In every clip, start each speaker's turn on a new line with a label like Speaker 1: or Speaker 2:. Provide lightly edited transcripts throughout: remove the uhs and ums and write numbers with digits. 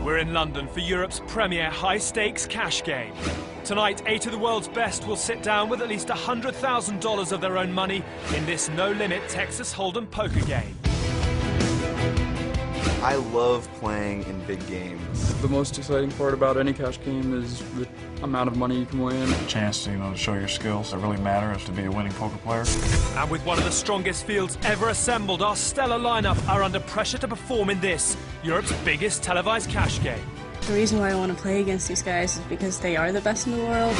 Speaker 1: We're in London for Europe's premier high-stakes cash game. Tonight, 8 of the world's best will sit down with at least $100,000 of their own money in this no-limit Texas Hold'em poker game.
Speaker 2: I love playing in big games.
Speaker 3: The most exciting part about any cash game is the amount of money you can win.
Speaker 4: A chance to, to show your skills that really matter is to be a winning poker player.
Speaker 1: And with one of the strongest fields ever assembled, our stellar lineup are under pressure to perform in this, Europe's biggest televised cash game.
Speaker 5: The reason why I want to play against these guys is because they are the best in the world.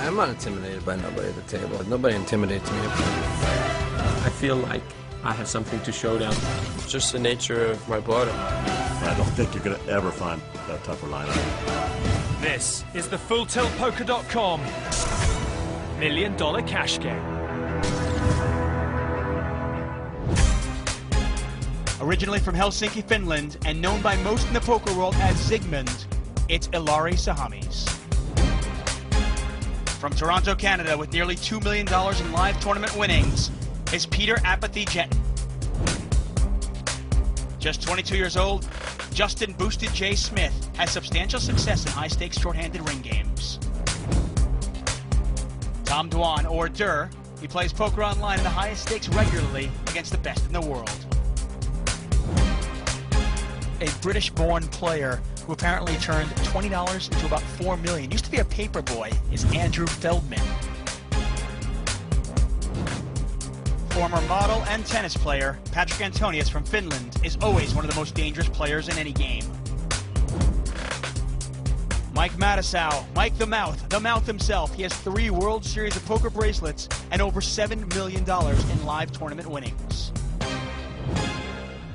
Speaker 6: I'm not intimidated by nobody at the table. Nobody intimidates me.
Speaker 7: I feel like I have something to show them.
Speaker 6: It's just the nature of my blood.
Speaker 8: I don't think you're going to ever find that tougher lineup.
Speaker 1: This is the FullTiltPoker.com $1 million cash game.
Speaker 9: Originally from Helsinki, Finland, and known by most in the poker world as Zygmunt, it's Ilari Sahamies. From Toronto, Canada, with nearly $2 million in live tournament winnings, is Peter Apathy Jetten. Just 22 years old, Justin Boosted J. Smith has substantial success in high-stakes short-handed ring games. Tom Dwan, or Dur, he plays poker online in the highest stakes regularly against the best in the world. A British-born player who apparently turned $20 into about $4 million. Used to be a paper boy, is Andrew Feldman. Former model and tennis player, Patrick Antonius from Finland is always one of the most dangerous players in any game. Mike Matisow, Mike the Mouth himself. He has 3 World Series of Poker bracelets and over $7 million in live tournament winnings.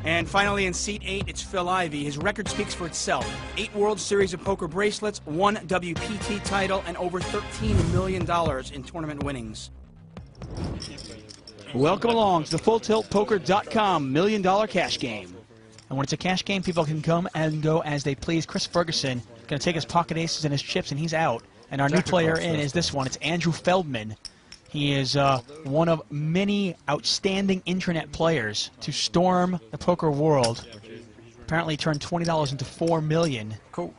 Speaker 9: And finally in seat 8, it's Phil Ivey. His record speaks for itself. 8 World Series of Poker bracelets, 1 WPT title, and over $13 million in tournament winnings. Welcome along to the FullTiltPoker.com $1 million cash game. And when it's a cash game, people can come and go as they please. Chris Ferguson going to take his pocket aces and his chips, and he's out. And our new player in is this one. It's Andrew Feldman. He is one of many outstanding internet players to storm the poker world. Apparently turned $20 into $4 million.
Speaker 4: Cool.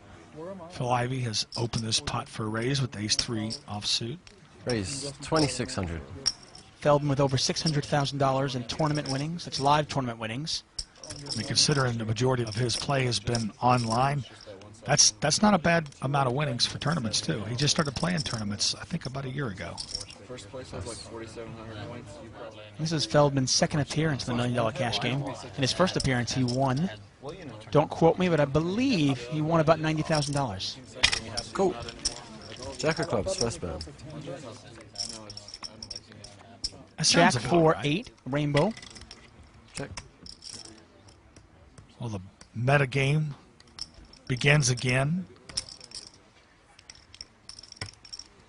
Speaker 4: Phil Ivey has opened this pot for a raise with ace-3 offsuit.
Speaker 6: Raise $2,600.
Speaker 9: Feldman with over $600,000 in tournament winnings. That's live tournament winnings.
Speaker 4: I mean, considering the majority of his play has been online, that's not a bad amount of winnings for tournaments, too. He just started playing tournaments, I think, about a year ago.
Speaker 3: First place has like 4,700 points.
Speaker 9: This is Feldman's second appearance in the $1 million cash game. In his first appearance, he won. Don't quote me, but I believe he won about $90,000.
Speaker 6: Cool. Jack of clubs, first bet.
Speaker 9: Jack 4-8, rainbow.
Speaker 6: Check.
Speaker 4: Well, the meta game begins again.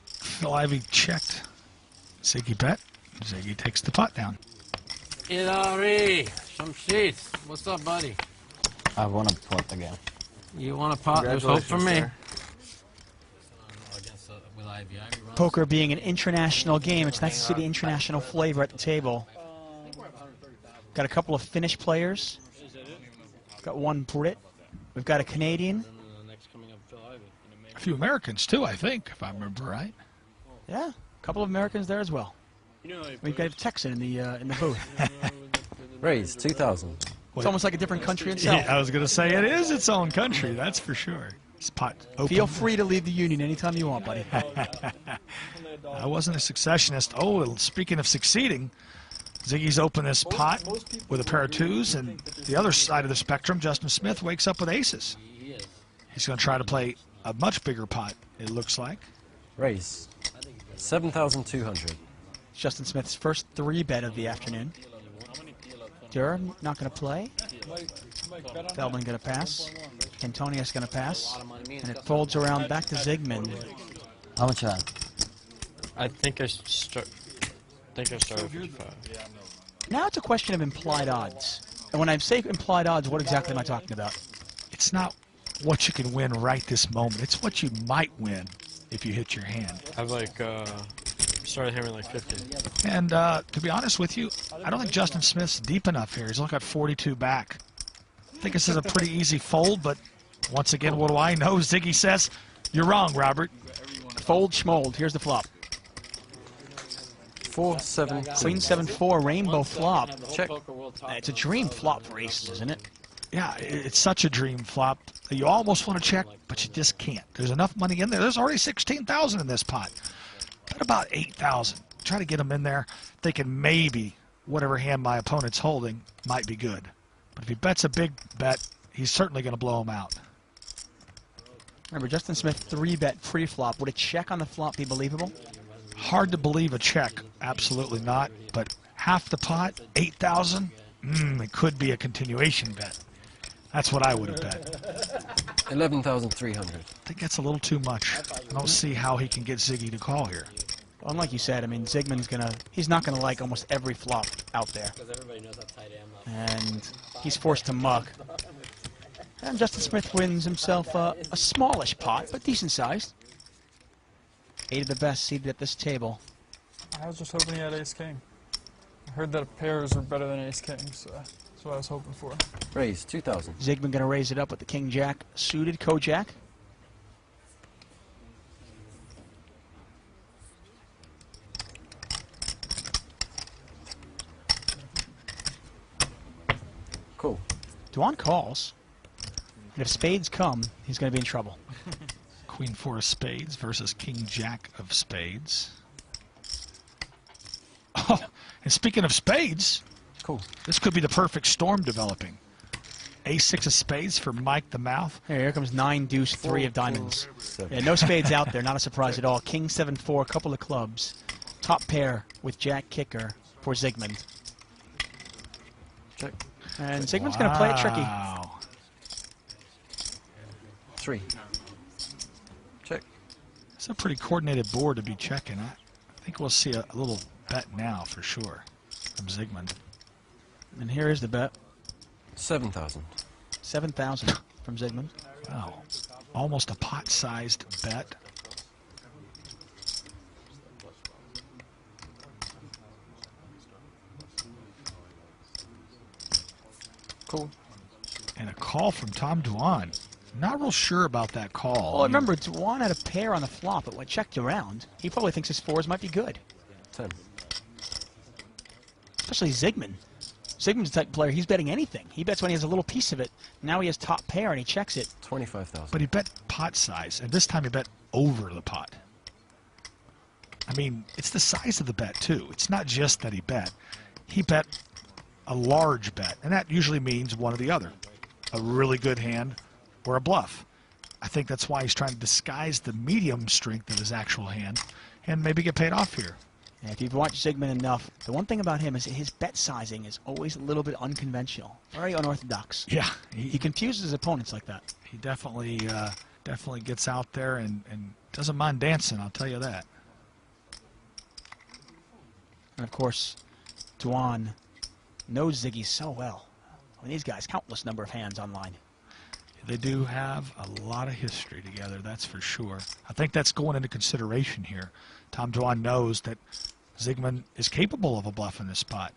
Speaker 4: Phil Ivey checked. Ziggy bet. Ziggy takes the pot down.
Speaker 7: Ilari, some sheets. What's up, buddy?
Speaker 10: I want to pot again.
Speaker 7: You want a pot? There's hope for me.
Speaker 9: Poker being an international game, it's nice to see the international flavor at the table. Got a couple of Finnish players. Got one Brit. We've got a Canadian.
Speaker 4: A few Americans, too, I think, if I remember right.
Speaker 9: Yeah, a couple of Americans there as well. We've got a Texan in the booth.
Speaker 6: Raise 2,000.
Speaker 9: It's almost like a different country itself.
Speaker 4: Yeah, I was going to say it is its own country, that's for sure. This pot open.
Speaker 9: Feel free to leave the union anytime you want, buddy.
Speaker 4: I wasn't a successionist. Oh, speaking of succeeding, Ziggy's opened this pot with a pair of 2s, and the other side of the spectrum, Justin Smith wakes up with aces. He's going to try to play a much bigger pot, it looks like.
Speaker 6: Raise 7,200.
Speaker 9: Justin Smith's first 3-bet of the afternoon. Durham not going to play. Feldman going to pass. Antonius going to pass. And it folds around back to Zygmunt.
Speaker 10: How much you had?
Speaker 7: I think I started 55.
Speaker 9: Now it's a question of implied odds. And when I say implied odds, what exactly am I talking about?
Speaker 4: It's not what you can win right this moment. It's what you might win if you hit your hand.
Speaker 7: I've like started hammering like 50.
Speaker 4: And to be honest with you, I don't think Justin Smith's deep enough here. He's only got 42 back. I think this is a pretty easy fold, but once again, what do I know? Ziggy says, you're wrong, Robert.
Speaker 9: Fold schmold. Here's the flop.
Speaker 6: 4-7.
Speaker 9: Queen 7-4 rainbow flop.
Speaker 6: Check.
Speaker 9: It's a dream flop for aces, isn't it?
Speaker 4: Yeah, it's such a dream flop. You almost want to check, but you just can't. There's enough money in there. There's already 16,000 in this pot. Bet about 8,000. Try to get them in there, thinking maybe whatever hand my opponent's holding might be good. But if he bets a big bet, he's certainly going to blow him out.
Speaker 9: Remember, Justin Smith 3-bet pre-flop. Would a check on the flop be believable?
Speaker 4: Hard to believe a check. Absolutely not. But half the pot, 8,000, it could be a continuation bet. That's what I would have bet.
Speaker 6: 11,300.
Speaker 4: I think that's a little too much. I don't see how he can get Ziggy to call here.
Speaker 9: Well, like you said, I mean, Zygmun's he's not gonna like almost every flop out there. And he's forced to mug. And Justin Smith wins himself a smallish pot, but decent sized. 8 of the best seated at this table.
Speaker 3: I was just hoping he had ace-king. I heard that pairs are better than ace-king, so that's what I was hoping for.
Speaker 6: Raise, 2,000.
Speaker 9: Zygmunt gonna raise it up with the king-jack suited, Kojak.
Speaker 6: Cool.
Speaker 9: Duan calls. And if spades come, he's going to be in trouble.
Speaker 4: Queen 4 of spades versus King Jack of spades. Oh, and speaking of spades,
Speaker 6: cool.
Speaker 4: This could be the perfect storm developing. Ace-6 of spades for Mike the Mouth.
Speaker 9: Here comes 9 deuce 3 of diamonds. Yeah, no spades out there, not a surprise at all. King 7-4, couple of clubs. Top pair with Jack kicker for Zygmunt.
Speaker 6: Check.
Speaker 9: And Zygmunt's going to play it tricky.
Speaker 6: 3. Check.
Speaker 4: It's a pretty coordinated board to be checking. I think we'll see a little bet now for sure from Zygmunt.
Speaker 9: And here is the bet.
Speaker 6: 7,000.
Speaker 9: 7,000 from Zygmunt.
Speaker 4: Wow. Almost a pot-sized bet.
Speaker 6: Cool.
Speaker 4: And a call from Tom Duan. Not real sure about that call.
Speaker 9: Well, remember, Duan had a pair on the flop, but when checked around, he probably thinks his 4s might be good.
Speaker 6: 10.
Speaker 9: Especially Zygmunt. Zygmunt's the type of player, he's betting anything. He bets when he has a little piece of it. Now he has top pair and he checks it.
Speaker 6: 25,000.
Speaker 4: But he bet pot size, and this time he bet over the pot. I mean, it's the size of the bet, too. It's not just that he bet. He bet a large bet, and that usually means one or the other. A really good hand or a bluff. I think that's why he's trying to disguise the medium strength of his actual hand and maybe get paid off here.
Speaker 9: Yeah, if you've watched Zygmunt enough, the one thing about him is his bet sizing is always a little bit unconventional, very unorthodox.
Speaker 4: Yeah.
Speaker 9: He confuses his opponents like that.
Speaker 4: He definitely gets out there and doesn't mind dancing, I'll tell you that.
Speaker 9: And, of course, Duan knows Ziggy so well. I mean, these guys, countless number of hands online.
Speaker 4: They do have a lot of history together, that's for sure. I think that's going into consideration here. Tom Duan knows that Zygmunt is capable of a bluff in this spot.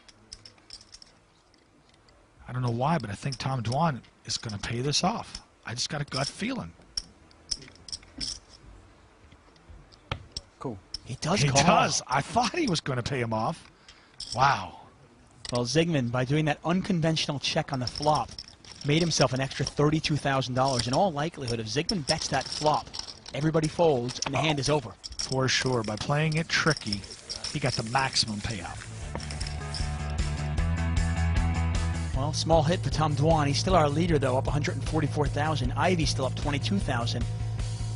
Speaker 4: I don't know why, but I think Tom Duan is going to pay this off. I just got a gut feeling.
Speaker 6: Cool.
Speaker 9: He does
Speaker 4: He
Speaker 9: call.
Speaker 4: does. I thought he was going to pay him off. Wow.
Speaker 9: Well, Zygmunt, by doing that unconventional check on the flop, made himself an extra $32,000. In all likelihood, if Zygmunt bets that flop, everybody folds and the hand is over.
Speaker 4: For sure. By playing it tricky, he got the maximum payout.
Speaker 9: Well, small hit for Tom Duan. He's still our leader, though, up 144,000. Ivy's still up 22,000.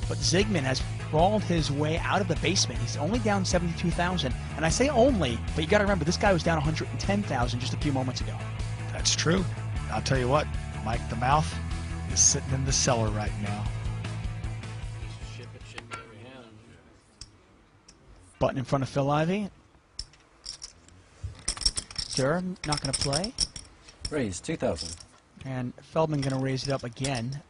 Speaker 9: But Zygmunt has crawled his way out of the basement. He's only down 72,000. And I say only, but you got to remember, this guy was down 110,000 just a few moments ago.
Speaker 4: That's true. I'll tell you what, Mike the Mouth is sitting in the cellar right now.
Speaker 9: Button in front of Phil Ivey. Sir, not going to play.
Speaker 6: Raise 2,000.
Speaker 9: And Feldman going to raise it up again.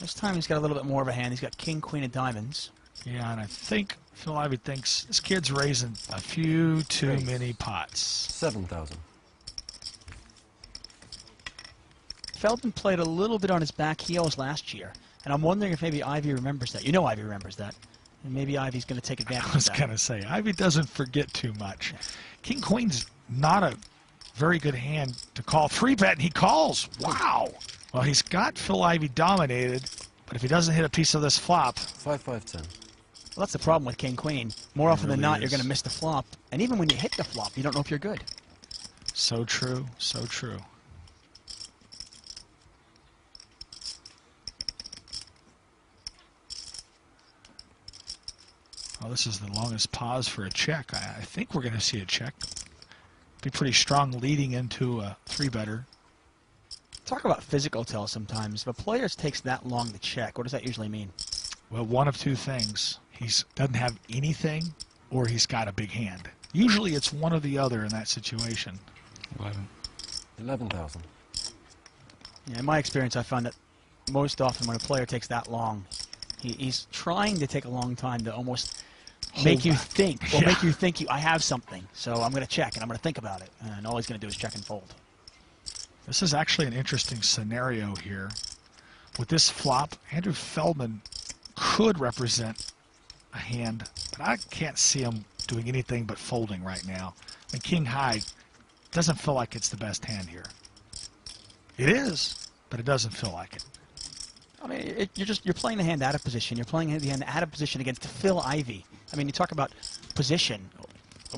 Speaker 9: This time he's got a little bit more of a hand. He's got king, queen of diamonds.
Speaker 4: Yeah, and I think Phil Ivey thinks this kid's raising a few too many pots.
Speaker 6: 7,000.
Speaker 9: Feldman played a little bit on his back heels last year, and I'm wondering if maybe Ivey remembers that. You know Ivey remembers that. And maybe Ivey's going to take advantage of that.
Speaker 4: I was going to say, Ivey doesn't forget too much. King Queen's not a very good hand to call 3-bet, and he calls. Wow. Well, he's got Phil Ivey dominated, but if he doesn't hit a piece of this flop...
Speaker 6: 5-5-10.
Speaker 9: Well, that's the problem with King Queen. More often than not, you're going to miss the flop. And even when you hit the flop, you don't know if you're good.
Speaker 4: So true, so true. Well, this is the longest pause for a check. I think we're going to see a check. Be pretty strong leading into a 3-better.
Speaker 9: Talk about physical tell sometimes. If a player takes that long to check, what does that usually mean?
Speaker 4: Well, one of two things. He doesn't have anything, or he's got a big hand. Usually it's one or the other in that situation.
Speaker 6: 11,000.
Speaker 9: Yeah, in my experience, I found that most often when a player takes that long, he's trying to take a long time to almost make you think, or make you think I have something. So I'm going to check, and I'm going to think about it. And all he's going to do is check and fold.
Speaker 4: This is actually an interesting scenario here. With this flop, Andrew Feldman could represent a hand, but I can't see him doing anything but folding right now. I mean, King High doesn't feel like it's the best hand here. It is, but it doesn't feel like it.
Speaker 9: I mean, you're playing the hand out of position. You're playing the hand out of position against Phil Ivey. I mean, you talk about position.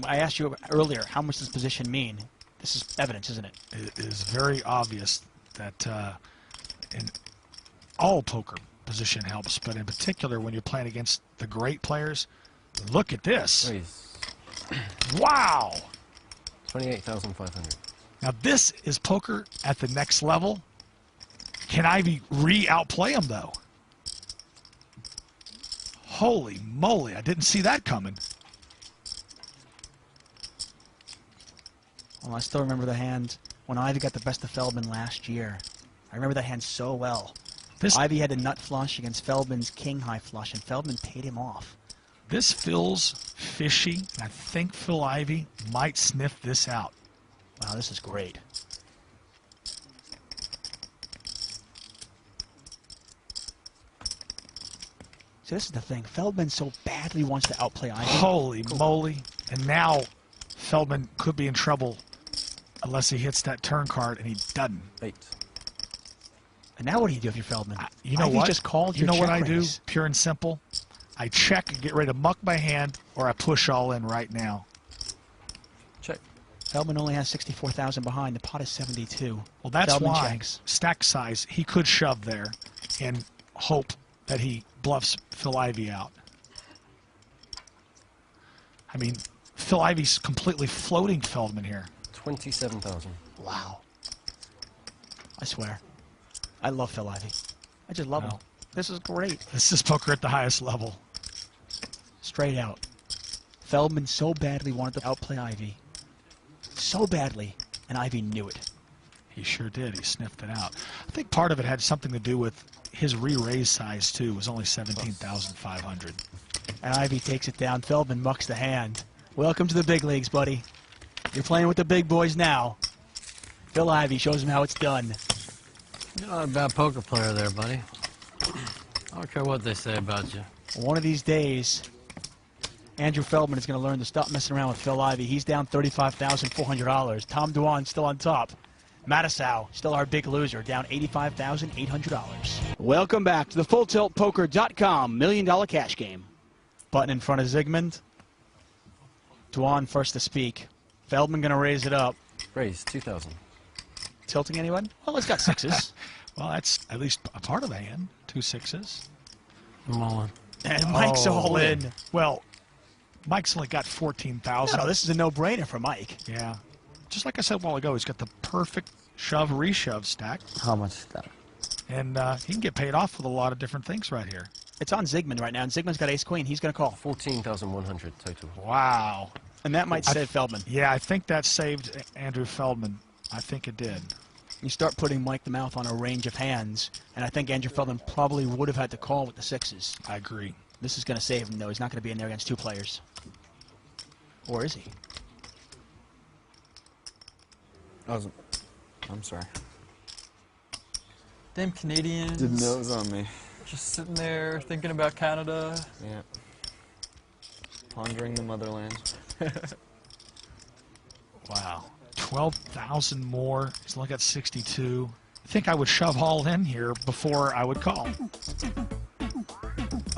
Speaker 9: I asked you earlier, how much does position mean? This is evidence, isn't it?
Speaker 4: It is very obvious that in all poker, position helps, but in particular when you're playing against the great players, look at this.
Speaker 6: Raise.
Speaker 4: Wow!
Speaker 6: 28,500.
Speaker 4: Now this is poker at the next level. Can Ivey outplay him though? Holy moly, I didn't see that coming.
Speaker 9: Well, I still remember the hand when Ivey got the best of Feldman last year. I remember that hand so well. Ivey had a nut flush against Feldman's king high flush, and Feldman paid him off.
Speaker 4: This feels fishy. I think Phil Ivey might sniff this out.
Speaker 9: Wow, this is great. See, this is the thing. Feldman so badly wants to outplay Ivey.
Speaker 4: Holy moly. And now Feldman could be in trouble unless he hits that turn card, and he doesn't.
Speaker 6: 8.
Speaker 9: And now what do you do if you're Feldman?
Speaker 4: You know
Speaker 9: Ivey
Speaker 4: what?
Speaker 9: Just called
Speaker 4: you
Speaker 9: your
Speaker 4: know what
Speaker 9: check
Speaker 4: I do?
Speaker 9: raise.
Speaker 4: Pure and simple. I check and get ready to muck my hand, or I push all in right now.
Speaker 6: Check.
Speaker 9: Feldman only has 64,000 behind. The pot is 72.
Speaker 4: Well, that's
Speaker 9: Feldman
Speaker 4: why
Speaker 9: checks.
Speaker 4: stack size, he could shove there and hope that he bluffs Phil Ivey out. I mean, Phil Ivey's completely floating Feldman here.
Speaker 6: 27,000.
Speaker 9: Wow. I swear. I love Phil Ivey. I just love him. This is great.
Speaker 4: This is poker at the highest level.
Speaker 9: Straight out. Feldman so badly wanted to outplay Ivey. So badly, and Ivey knew it.
Speaker 4: He sure did. He sniffed it out. I think part of it had something to do with his re-raise size, too. It was only 17,500.
Speaker 9: And Ivey takes it down. Feldman mucks the hand. Welcome to the big leagues, buddy. You're playing with the big boys now. Phil Ivey shows him how it's done.
Speaker 7: You're not a bad poker player there, buddy. I don't care what they say about you.
Speaker 9: One of these days, Andrew Feldman is going to learn to stop messing around with Phil Ivey. He's down $35,400. Tom Dwan still on top. Matisow, still our big loser, down $85,800. Welcome back to the FullTiltPoker.com $1 million cash game. Button in front of Zygmunt. Dwan first to speak. Feldman going to raise it up.
Speaker 6: Raise 2,000.
Speaker 9: Tilting anyone? Well, it's got sixes.
Speaker 4: Well, that's at least a part of the hand. 2 6s.
Speaker 7: I'm all in.
Speaker 9: And Mike's all in.
Speaker 4: Well, Mike's only got 14,000.
Speaker 9: No, this is a no-brainer for Mike.
Speaker 4: Yeah. Just like I said a while ago, he's got the perfect shove-reshove stack.
Speaker 10: How much is that?
Speaker 4: And he can get paid off with a lot of different things right here.
Speaker 9: It's on Zygmunt right now, and Zygmunt's got ace-queen. He's going to call.
Speaker 6: 14,100 total.
Speaker 4: Wow.
Speaker 9: And that might save Feldman.
Speaker 4: Yeah, I think that saved Andrew Feldman. I think it did.
Speaker 9: You start putting Mike the Mouth on a range of hands, and I think Andrew Feldman probably would have had to call with the sixes.
Speaker 4: I agree.
Speaker 9: This is going to save him, though. He's not going to be in there against two players. Or is he?
Speaker 2: I'm sorry.
Speaker 3: Damn Canadians.
Speaker 2: Didn't know it was on me.
Speaker 3: Just sitting there thinking about Canada.
Speaker 2: Yeah. Pondering the motherland.
Speaker 4: Wow. 12,000 more. He's only got 62. I think I would shove all in here before I would call.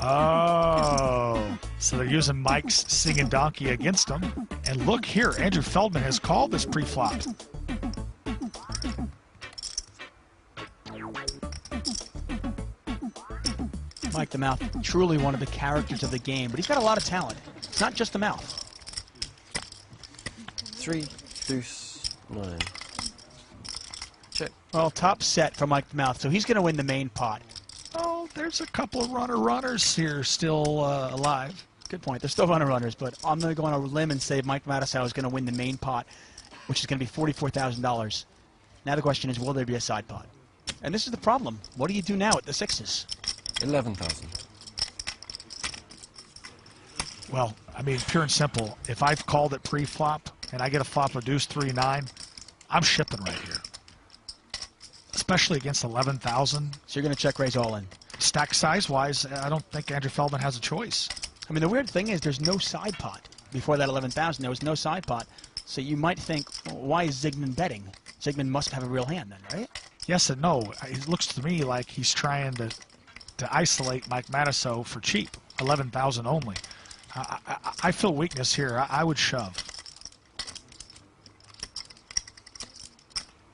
Speaker 4: Oh. So they're using Mike's singing donkey against him. And look here, Andrew Feldman has called this pre-flop.
Speaker 9: Mike the Mouth, truly one of the characters of the game, but he's got a lot of talent. It's not just the mouth.
Speaker 6: 3 deuce 9. Check.
Speaker 9: Well, top set for Mike the Mouth, so he's going to win the main pot.
Speaker 4: Oh, there's a couple of runners here still alive.
Speaker 9: Good point. They're still runners, but I'm going to go on a limb and say Mike Mattisau is going to win the main pot, which is going to be $44,000. Now the question is, will there be a side pot? And this is the problem. What do you do now at the sixes?
Speaker 6: 11,000.
Speaker 4: Well, I mean, pure and simple. If I've called it pre-flop and I get a flop of deuce 3-9, I'm shipping right here. Especially against 11,000.
Speaker 9: So you're going to check raise all in.
Speaker 4: Stack size-wise, I don't think Andrew Feldman has a choice.
Speaker 9: I mean, the weird thing is there's no side pot. Before that 11,000, there was no side pot. So you might think, well, why is Zygmunt betting? Zygmunt must have a real hand then, right?
Speaker 4: Yes and no. It looks to me like he's trying to isolate Mike Mattisau for cheap. 11,000 only. I feel weakness here. I would shove.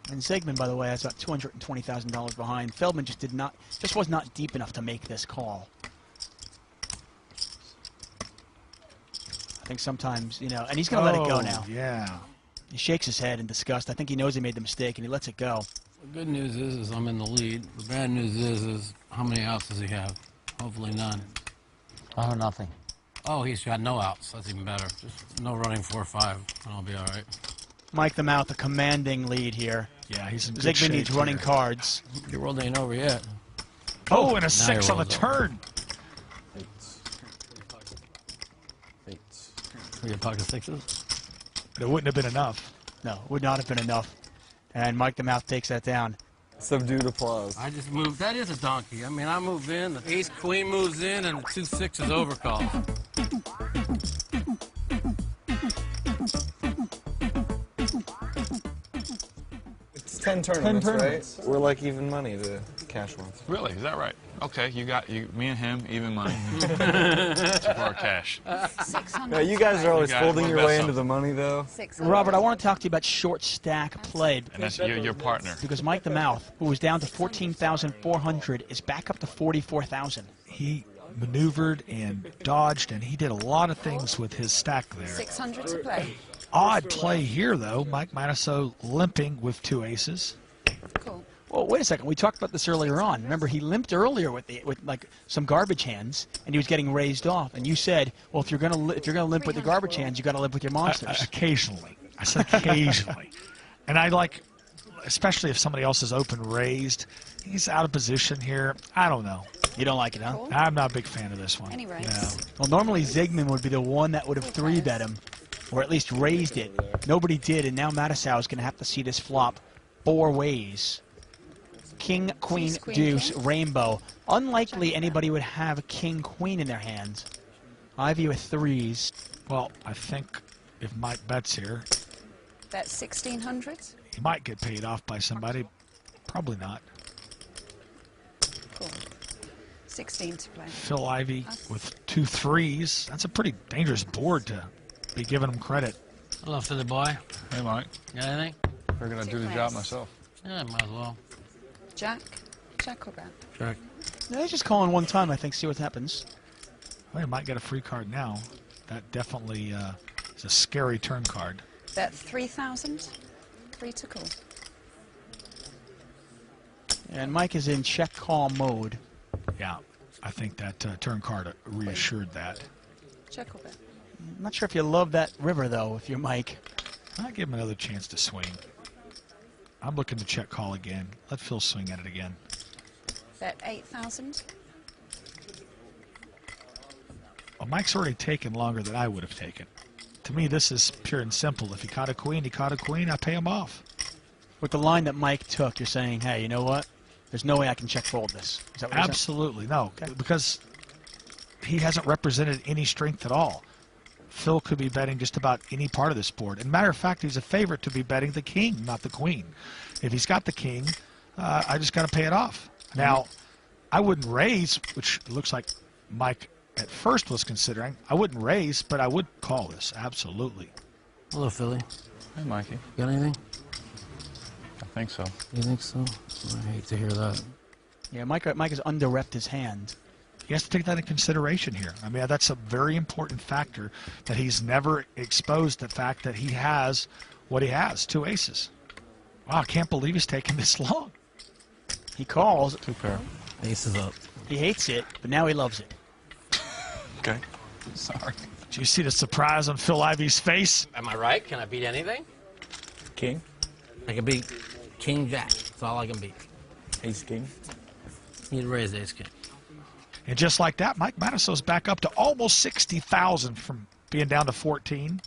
Speaker 9: And Zygmunt, by the way, has about $220,000 behind. Feldman just was not deep enough to make this call. I think sometimes, you know, and he's going to let it go now.
Speaker 4: Yeah.
Speaker 9: He shakes his head in disgust. I think he knows he made the mistake, and he lets it go.
Speaker 7: The good news is I'm in the lead. The bad news is how many outs does he have? Hopefully none.
Speaker 10: Oh, nothing.
Speaker 7: Oh, he's got no outs. That's even better. Just no running 4-5, and I'll be all right.
Speaker 9: Mike the Mouth, a commanding lead here.
Speaker 4: Yeah, he's in good
Speaker 9: Zygmunt
Speaker 4: shape
Speaker 9: needs running
Speaker 4: here.
Speaker 9: cards.
Speaker 7: Your world ain't over yet.
Speaker 4: Oh, and a 6 on the turn.
Speaker 7: For your pocket sixes?
Speaker 4: But it wouldn't have been enough.
Speaker 9: No, would not have been enough. And Mike the Mouth takes that down.
Speaker 2: Subdued applause.
Speaker 7: I just moved. That is a donkey. I mean, I move in, the ace queen moves in, and the 2 6s overcall.
Speaker 2: It's 10 tournaments,
Speaker 3: 10 tournaments.
Speaker 2: right? We're like even money to cash ones.
Speaker 11: Really? Is that right? Okay, you got me and him, even money. For our cash.
Speaker 12: 600.
Speaker 2: Yeah, you guys are always
Speaker 11: You guys
Speaker 2: folding
Speaker 11: were
Speaker 2: your
Speaker 11: best
Speaker 2: way
Speaker 11: of.
Speaker 2: into the money, though.
Speaker 12: 600.
Speaker 9: Robert, I want to talk to you about short stack play.
Speaker 11: And that's your partner.
Speaker 9: Because Mike the Mouth, who was down to 14,400, is back up to 44,000.
Speaker 4: He maneuvered and dodged, and he did a lot of things with his stack there.
Speaker 12: 600 to play.
Speaker 4: Odd play here, though. Mike Mattisau limping with 2 aces.
Speaker 12: Cool.
Speaker 9: Well, wait a second. We talked about this earlier on. Remember, he limped earlier with like some garbage hands, and he was getting raised off. And you said, well, if you're gonna limp with the garbage hands, you got to limp with your monsters.
Speaker 4: Occasionally. I said occasionally. And I like, especially if somebody else is open raised, he's out of position here. I don't know.
Speaker 9: You don't like it, huh?
Speaker 12: Cool.
Speaker 4: I'm not a big fan of this one.
Speaker 12: Any raise?
Speaker 4: No.
Speaker 9: Well, normally Zygmunt would be the one that would have 3-bet him, or at least raised it. Nobody did, and now Mattisau is going to have to see this flop 4 ways. King, queen,
Speaker 12: Queen,
Speaker 9: deuce,
Speaker 12: king.
Speaker 9: rainbow. Unlikely anybody would have king, queen in their hands. Ivy with 3s.
Speaker 4: Well, I think if Mike bets here,
Speaker 12: Bet 1,600.
Speaker 4: he might get paid off by somebody. Probably not.
Speaker 12: Cool. 16 to play.
Speaker 4: Phil Ivey with 2 3s. That's a pretty dangerous board to be giving him credit.
Speaker 7: Hello, Philly boy.
Speaker 11: Hey, Mike.
Speaker 7: Got anything?
Speaker 11: We're going to
Speaker 12: Two
Speaker 11: do the
Speaker 12: players.
Speaker 11: job myself.
Speaker 7: Yeah, might as well.
Speaker 12: Jack. Jack or bet?
Speaker 7: Check.
Speaker 9: No, he's just calling one time, I think, see what happens.
Speaker 4: Well, he might get a free card now. That definitely is a scary turn card.
Speaker 12: Bet 3,000. 3 to call.
Speaker 9: And Mike is in check call mode.
Speaker 4: Yeah. I think that turn card reassured that.
Speaker 12: Check or bet?
Speaker 9: I'm not sure if you love that river, though, if you're Mike.
Speaker 4: I'll give him another chance to swing. I'm looking to check call again. Let Phil swing at it again.
Speaker 12: Bet 8,000.
Speaker 4: Well, Mike's already taken longer than I would have taken. To me, this is pure and simple. If he caught a queen, I pay him off.
Speaker 9: With the line that Mike took, you're saying, hey, you know what? There's no way I can check fold this. Is that what you're saying?
Speaker 4: Absolutely, no. Okay. Because he hasn't represented any strength at all. Phil could be betting just about any part of this board. And matter of fact, he's a favorite to be betting the king, not the queen. If he's got the king, I just got to pay it off. Now, I wouldn't raise, which looks like Mike at first was considering. I wouldn't raise, but I would call this, absolutely.
Speaker 7: Hello, Philly.
Speaker 11: Hey, Mikey.
Speaker 7: Got anything?
Speaker 11: I think so.
Speaker 7: You think so? I hate to hear that.
Speaker 9: Yeah, Mike has under-repped his hand.
Speaker 4: He has to take that into consideration here. I mean, that's a very important factor, that he's never exposed the fact that he has what he has, 2 aces. Wow, I can't believe he's taking this long.
Speaker 9: He calls.
Speaker 11: 2 pair.
Speaker 7: Aces up.
Speaker 9: He hates it, but now he loves it.
Speaker 11: Okay. Sorry.
Speaker 4: Did you see the surprise on Phil Ivy's face?
Speaker 7: Am I right? Can I beat anything?
Speaker 2: King?
Speaker 7: I can beat King Jack. That's all I can beat.
Speaker 2: Ace King?
Speaker 7: You'd raise Ace King.
Speaker 4: And just like that, Mike Matuso's back up to almost 60,000 from being down to 14.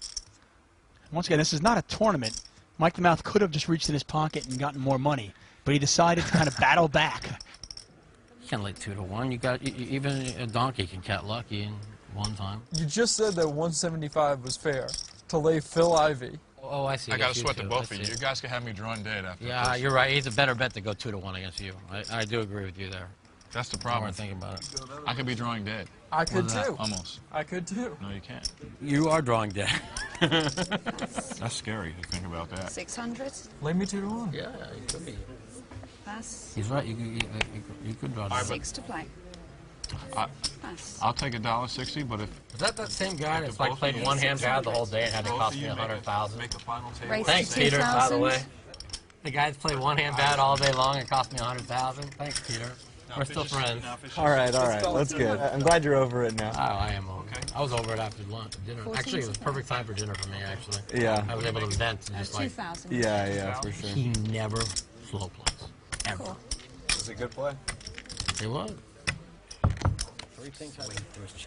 Speaker 9: Once again, this is not a tournament. Mike the Mouth could have just reached in his pocket and gotten more money, but he decided to kind of battle back.
Speaker 7: You can't lay 2 to 1. You got even a donkey can get lucky in one time.
Speaker 3: You just said that 175 was fair to lay Phil Ivey.
Speaker 7: Oh, I see.
Speaker 11: I got to sweat the
Speaker 7: too.
Speaker 11: both of you. You guys can have me drawing dead after
Speaker 7: Yeah,
Speaker 11: this.
Speaker 7: you're right. He's a better bet to go 2 to 1 against you. I do agree with you there.
Speaker 11: That's the
Speaker 7: I
Speaker 11: problem.
Speaker 7: wasn't thinking about it.
Speaker 11: I could be drawing dead.
Speaker 3: I could
Speaker 7: that?
Speaker 3: too.
Speaker 11: Almost.
Speaker 3: I could too.
Speaker 11: No, you can't.
Speaker 7: You are drawing dead.
Speaker 11: That's scary to think about that.
Speaker 12: 600.
Speaker 3: Lay me 2 to 1.
Speaker 7: Yeah, you could be.
Speaker 12: Pass.
Speaker 7: He's right. You could draw dead.
Speaker 12: 6 to play. Pass.
Speaker 11: I'll take $1.60, but if
Speaker 7: Is that same guy that's
Speaker 11: both
Speaker 7: like played
Speaker 11: of you-
Speaker 7: one hand bad the whole day and had to
Speaker 11: both
Speaker 7: cost
Speaker 11: of
Speaker 7: me
Speaker 11: you make a-
Speaker 7: $100,000?
Speaker 11: make a final table.
Speaker 12: Raise
Speaker 7: Thanks,
Speaker 12: to
Speaker 7: Peter, by the
Speaker 12: 2,000.
Speaker 7: way. The guy that's played one hand bad all day long and cost me $100,000. Thanks, Peter. We're still friends.
Speaker 2: All right, that's good. I'm glad you're over it now.
Speaker 7: Oh, I am over it. I was over it after lunch, dinner. Actually, it was perfect time for dinner for me, actually.
Speaker 2: Yeah.
Speaker 7: I was able to vent and just like,
Speaker 12: 2,000.
Speaker 2: Yeah, for sure.
Speaker 7: he never slow plays. Ever.
Speaker 12: Cool.
Speaker 2: Was it a good play?
Speaker 7: It was.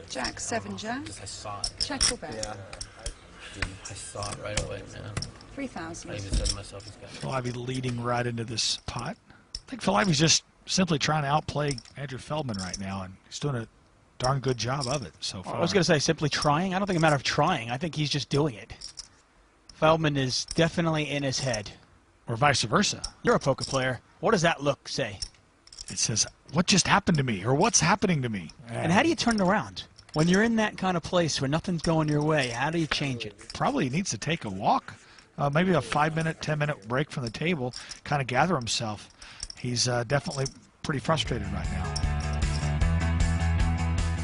Speaker 12: Jack 7 Jack.
Speaker 7: I saw it.
Speaker 12: Check or bet?
Speaker 2: Yeah.
Speaker 7: I saw it right away, man.
Speaker 12: 3,000.
Speaker 7: I even said to myself, he's got it.
Speaker 4: Phil Ivy leading right into this pot. I think Phil Ivy's just simply trying to outplay Andrew Feldman right now, and he's doing a darn good job of it so far.
Speaker 9: I was going to say simply trying. I don't think it's a matter of trying. I think he's just doing it. Feldman is definitely in his head.
Speaker 4: Or vice versa.
Speaker 9: You're a poker player. What does that look say?
Speaker 4: It says, what just happened to me? Or what's happening to me?
Speaker 9: And how do you turn it around? When you're in that kind of place where nothing's going your way, how do you change it?
Speaker 4: Probably needs to take a walk. Maybe a 5-minute, 10-minute break from the table, kind of gather himself. He's definitely pretty frustrated right now.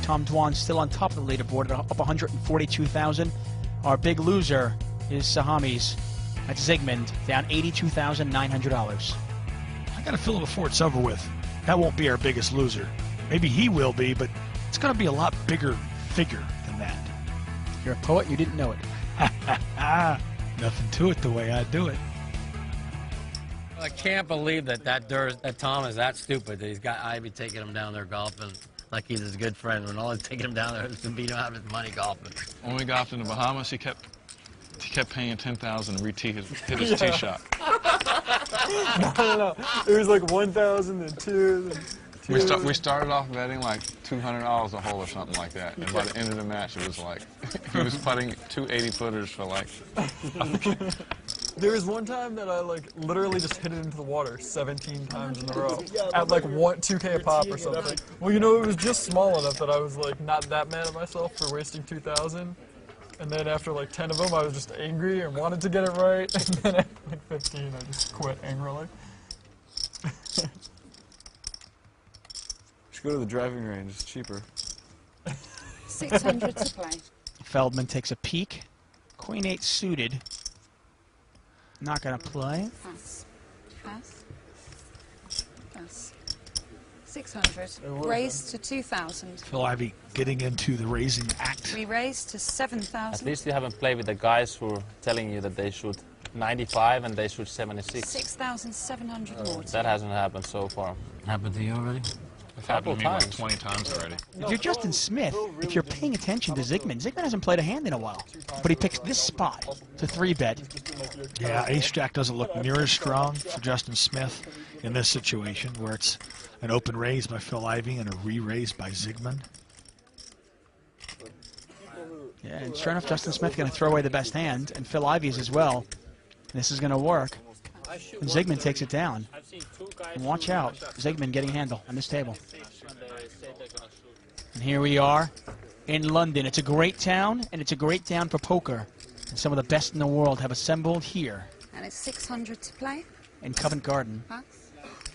Speaker 9: Tom Dwan still on top of the leaderboard, up 142,000. Our big loser is Sahami's. That's Zygmunt, down $82,900.
Speaker 4: I got a feeling before it's over with, that won't be our biggest loser. Maybe he will be, but it's going to be a lot bigger figure than that.
Speaker 9: You're a poet, you didn't know it.
Speaker 4: Nothing to it the way I do it.
Speaker 7: I can't believe that Tom is that stupid that he's got Ivy taking him down there golfing like he's his good friend when all he's taking him down there is to beat him out of his money golfing.
Speaker 11: When we golfed in the Bahamas, he kept paying $10,000 to hit his tee shot.
Speaker 3: No. It was like 1,000 and 2.
Speaker 11: We started off betting like $200 a hole or something like that, and by the end of the match, it was like he was putting 2 80-footers for like.
Speaker 3: There was one time that I like literally just hit it into the water 17 times in a row at like 2K a pop or something. Well, you know, it was just small enough that I was like not that mad at myself for wasting 2,000. And then after like 10 of them, I was just angry and wanted to get it right. And then after like 15, I just quit angrily.
Speaker 2: Go to the driving range. It's cheaper.
Speaker 12: 600 to play.
Speaker 9: Feldman takes a peek. Queen 8 suited. Not going to play.
Speaker 12: Pass. Pass. Pass. 600. Raise to 2,000.
Speaker 4: Phil Ivey getting into the raising act.
Speaker 12: We raise to 7,000.
Speaker 10: At least you haven't played with the guys who are telling you that they shoot 95 and they shoot 76.
Speaker 12: 6,700 more.
Speaker 10: That hasn't happened so far.
Speaker 7: Happened to you already?
Speaker 11: It's happened to me like
Speaker 10: times.
Speaker 11: 20 times already.
Speaker 9: If you're Justin Smith, if you're paying attention to Zygmunt hasn't played a hand in a while. But he picks this spot to 3-bet.
Speaker 4: Yeah, ace-jack doesn't look near as strong for Justin Smith in this situation, where it's an open raise by Phil Ivey and a re-raise by Zygmunt.
Speaker 9: Yeah, and sure enough, Justin Smith going to throw away the best hand, and Phil Ivey's as well. This is going to work. And Zygmunt takes it down. And watch out, Zygmunt getting a handle on this table. And here we are in London. It's a great town, and it's a great town for poker. And some of the best in the world have assembled here
Speaker 12: And it's 600 to play.
Speaker 9: in Covent Garden.
Speaker 12: Pass.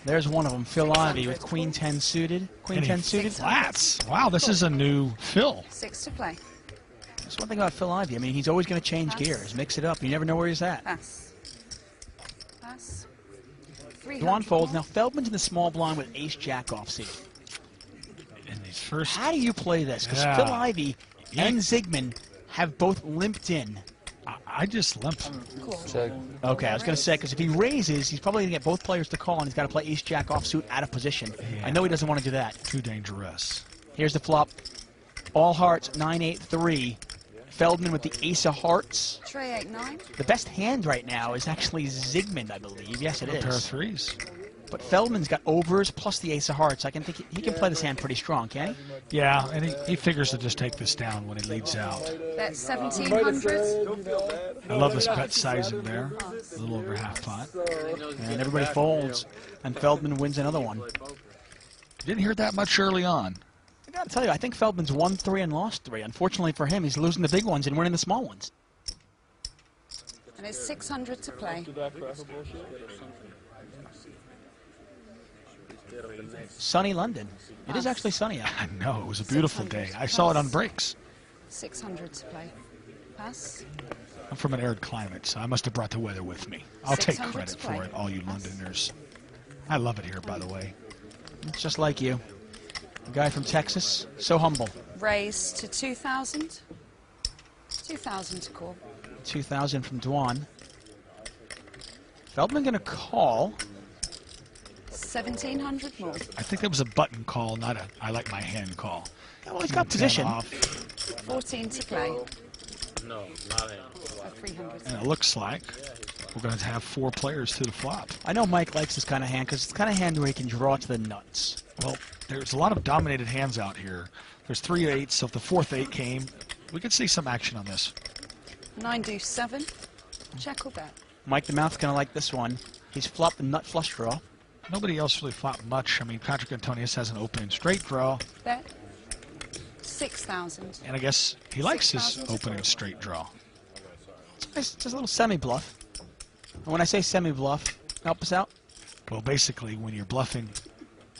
Speaker 9: There's one of them, Phil Ivey with Queen 10 suited. Queen 10 suited.
Speaker 4: Flats. Wow, this is a new Phil.
Speaker 12: 6 to play.
Speaker 9: That's one thing about Phil Ivey. I mean, he's always going to change gears, mix it up. You never know where he's at.
Speaker 12: Pass. Pass. 300
Speaker 9: Dwan folds.
Speaker 12: more.
Speaker 9: Now, Feldman's in the small blind with ace-jack offsuit.
Speaker 4: In these first...
Speaker 9: How do you play this? Because
Speaker 4: Yeah.
Speaker 9: Phil Ivey and Zygmunt have both limped in.
Speaker 4: I just limp.
Speaker 10: Check.
Speaker 9: Okay, I was going to say, because if he raises, he's probably going to get both players to call, and he's got to play ace-jack offsuit out of position.
Speaker 4: Yeah.
Speaker 9: I know he doesn't want to do that.
Speaker 4: Too dangerous.
Speaker 9: Here's the flop. All hearts, 9-8-3. Feldman with the ace of hearts.
Speaker 12: Tray 8-9.
Speaker 9: The best hand right now is actually Zygmunt, I believe. Yes, it
Speaker 4: A
Speaker 9: is.
Speaker 4: pair of threes.
Speaker 9: But Feldman's got overs plus the ace of hearts. I can think he can play this hand pretty strong, can he?
Speaker 4: Yeah, and he figures to just take this down when he leads out.
Speaker 12: That's 1,700.
Speaker 4: I love this bet sizing there. A little over half pot.
Speaker 9: And everybody folds, and Feldman wins another one.
Speaker 4: Didn't hear that much early on.
Speaker 9: I gotta tell you, I think Feldman's won 3 and lost 3. Unfortunately for him, he's losing the big ones and winning the small ones.
Speaker 12: And it's 600 to play.
Speaker 9: Sunny London. It is actually sunny out.
Speaker 4: I know, it was a beautiful day. I saw it on breaks.
Speaker 12: 600 to play. Pass.
Speaker 4: I'm from an arid climate, so I must have brought the weather with me. I'll take
Speaker 12: 600
Speaker 4: credit
Speaker 12: to play.
Speaker 4: for it, all you Londoners. I love it here, by the way.
Speaker 9: It's just like you. A guy from Texas, so humble.
Speaker 12: Raise to 2,000. 2,000 to call.
Speaker 9: 2,000 from Dwan. Feldman going to call.
Speaker 12: 1,700 more.
Speaker 4: I think that was a button call, not a I like my hand call.
Speaker 9: Well, he's got position.
Speaker 4: Off.
Speaker 12: 14 to play.
Speaker 10: No, not in.
Speaker 12: So 300.
Speaker 4: And it looks like we're going to have 4 players to the flop.
Speaker 9: I know Mike likes this kind of hand because it's the kind of hand where he can draw to the nuts.
Speaker 4: Well, there's a lot of dominated hands out here. There's 3 8s, so if the 4th 8 came, we could see some action on this.
Speaker 12: 9 do 7. Check or bet.
Speaker 9: Mike the Mouth's going to like this one. He's flopped the nut flush draw.
Speaker 4: Nobody else really flopped much. I mean, Patrick Antonius has an opening straight draw,
Speaker 12: Bet. 6,000.
Speaker 4: and I guess he likes his
Speaker 12: 6,000 to
Speaker 4: opening
Speaker 12: call.
Speaker 4: straight draw.
Speaker 9: It's just a little semi-bluff. And when I say semi-bluff, help us out.
Speaker 4: Well, basically, when you're bluffing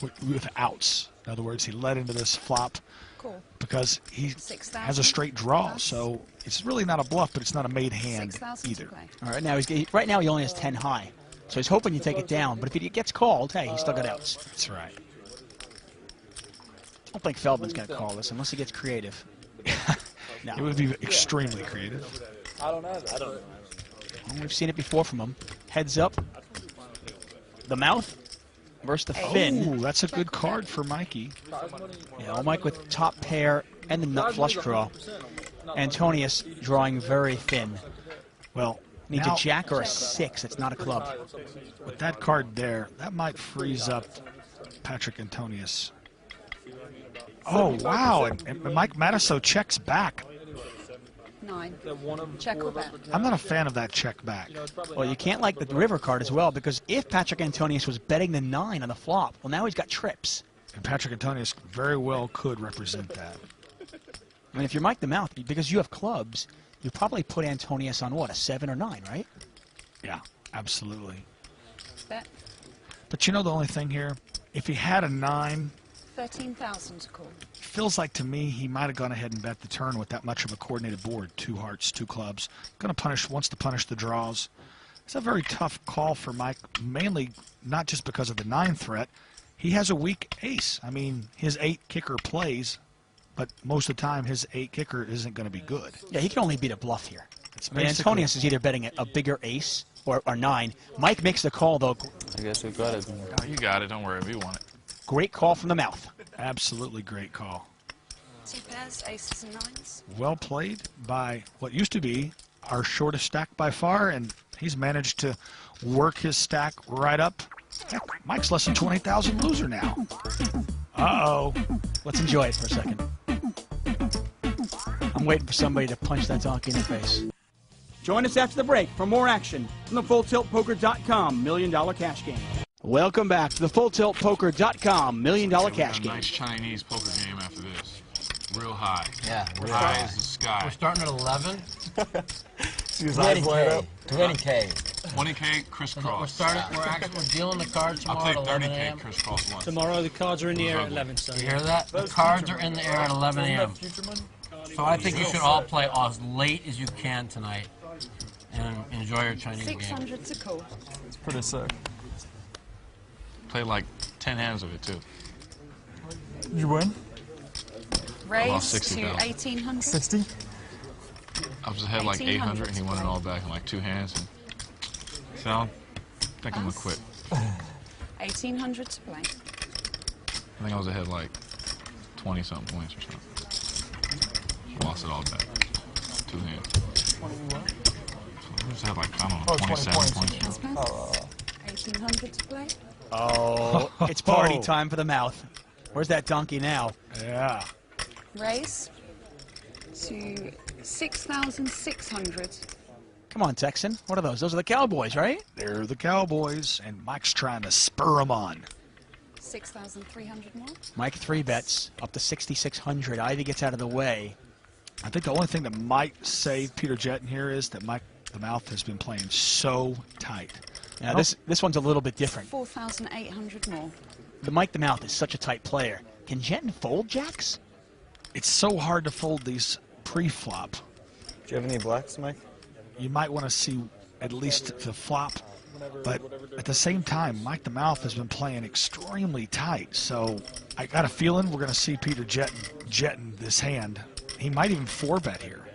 Speaker 4: with outs, in other words, he led into this flop
Speaker 12: Cool.
Speaker 4: because he
Speaker 12: 6,000.
Speaker 4: has a straight draw, so it's really not a bluff, but it's not a made hand
Speaker 12: 6,000 to
Speaker 4: either.
Speaker 12: play.
Speaker 9: All right, right now he only has 10 high. So he's hoping you take it down, but if he gets called, hey, he's still got outs.
Speaker 4: That's right.
Speaker 9: I don't think Feldman's going to call this unless he gets creative. No.
Speaker 4: It would be extremely creative.
Speaker 9: Well, we've seen it before from him. Heads up. The mouth versus the fin.
Speaker 4: Ooh, that's a good card for Mikey.
Speaker 9: Yeah, all Mike with top pair and the nut flush draw. Antonius drawing very thin.
Speaker 4: Well,
Speaker 9: Needs
Speaker 4: now,
Speaker 9: a jack or a 6. It's not a club.
Speaker 4: with that card there, that might freeze up Patrick Antonius. Oh, wow, and Mike Matasso checks back.
Speaker 12: 9. Check or bet.
Speaker 4: I'm not a fan of that check back.
Speaker 9: Well, you can't like the river card as well, because if Patrick Antonius was betting the 9 on the flop, well, now he's got trips.
Speaker 4: And Patrick Antonius very well could represent that.
Speaker 9: I mean, if you're Mike the Mouth, because you have clubs, you probably put Antonius on what, a 7 or 9, right?
Speaker 4: Yeah, absolutely.
Speaker 12: Bet.
Speaker 4: But you know the only thing here? If he had a 9,
Speaker 12: 13,000 to call.
Speaker 4: feels like to me he might have gone ahead and bet the turn with that much of a coordinated board. 2 hearts, 2 clubs. Wants to punish the draws. It's a very tough call for Mike, mainly not just because of the 9 threat. he has a weak ace. I mean, his 8 kicker plays, but most of the time his 8 kicker isn't going to be good.
Speaker 9: Yeah, he can only beat a bluff here.
Speaker 4: It's
Speaker 9: I mean, Antonius is either betting a bigger ace or 9. Mike makes the call, though.
Speaker 10: I guess we got it.
Speaker 11: Oh, you got it. Don't worry if you want it.
Speaker 9: Great call from the mouth.
Speaker 4: Absolutely great call.
Speaker 12: 2 pairs, aces and 9s.
Speaker 4: Well played by what used to be our shortest stack by far, and he's managed to work his stack right up. Heck, Mike's less than 20,000 loser now. Uh-oh.
Speaker 9: Let's enjoy it for a second. I'm waiting for somebody to punch that donkey in the face. Join us after the break for more action from the FullTiltPoker.com $1 Million Cash Game. Welcome back to the FullTiltPoker.com $1 Million Cash Game.
Speaker 11: Nice Chinese poker game after this. Real high.
Speaker 7: Yeah, real
Speaker 11: high
Speaker 7: high.
Speaker 11: as the sky.
Speaker 7: We're starting at 11.
Speaker 3: See his eyes light up.
Speaker 7: 20K.
Speaker 11: 20K crisscross.
Speaker 7: We're dealing the cards tomorrow
Speaker 11: I'll take
Speaker 7: at 11 a.m.
Speaker 11: 30K crisscross once.
Speaker 13: Tomorrow the cards are in the air at 11, so.
Speaker 7: You hear that? The cards are in the air at 11 a.m. So I think you should all play as late as you can tonight and enjoy your Chinese game.
Speaker 12: 600 to call.
Speaker 3: It's pretty sick.
Speaker 11: Play like 10 hands of it, too.
Speaker 3: You win?
Speaker 12: Raise
Speaker 11: lost
Speaker 12: to
Speaker 11: 60,000.
Speaker 12: 1800.
Speaker 3: 60?
Speaker 11: I was ahead like 800 and he won it all back in like 2 hands. And so I think I'm going to quit.
Speaker 12: 1800 to play.
Speaker 11: I think I was ahead like 20-something points or something. Lost it all back. 2 hands. So I was ahead like, I don't know, 27 points.
Speaker 12: 1800 to play.
Speaker 9: Oh, it's party time for the mouth. Where's that donkey now?
Speaker 4: Yeah.
Speaker 12: Raise to 6,600.
Speaker 9: Come on, Texan. What are those? Those are the Cowboys, right?
Speaker 4: They're the Cowboys, and Mike's trying to spur them on.
Speaker 12: 6,300 more.
Speaker 9: Mike 3-bets up to 6,600. Ivy gets out of the way.
Speaker 4: I think the only thing that might save Peter Jetton here is that Mike the Mouth has been playing so tight.
Speaker 9: Now, this one's a little bit different.
Speaker 12: 4,800 more.
Speaker 9: The Mike the Mouth is such a tight player. Can Jetton fold jacks?
Speaker 4: It's so hard to fold these pre-flop.
Speaker 2: Do you have any blacks, Mike?
Speaker 4: You might want to see at least the flop, but at the same time, Mike the Mouth has been playing extremely tight, so I got a feeling we're going to see Peter Jetton this hand. He might even 4-bet here.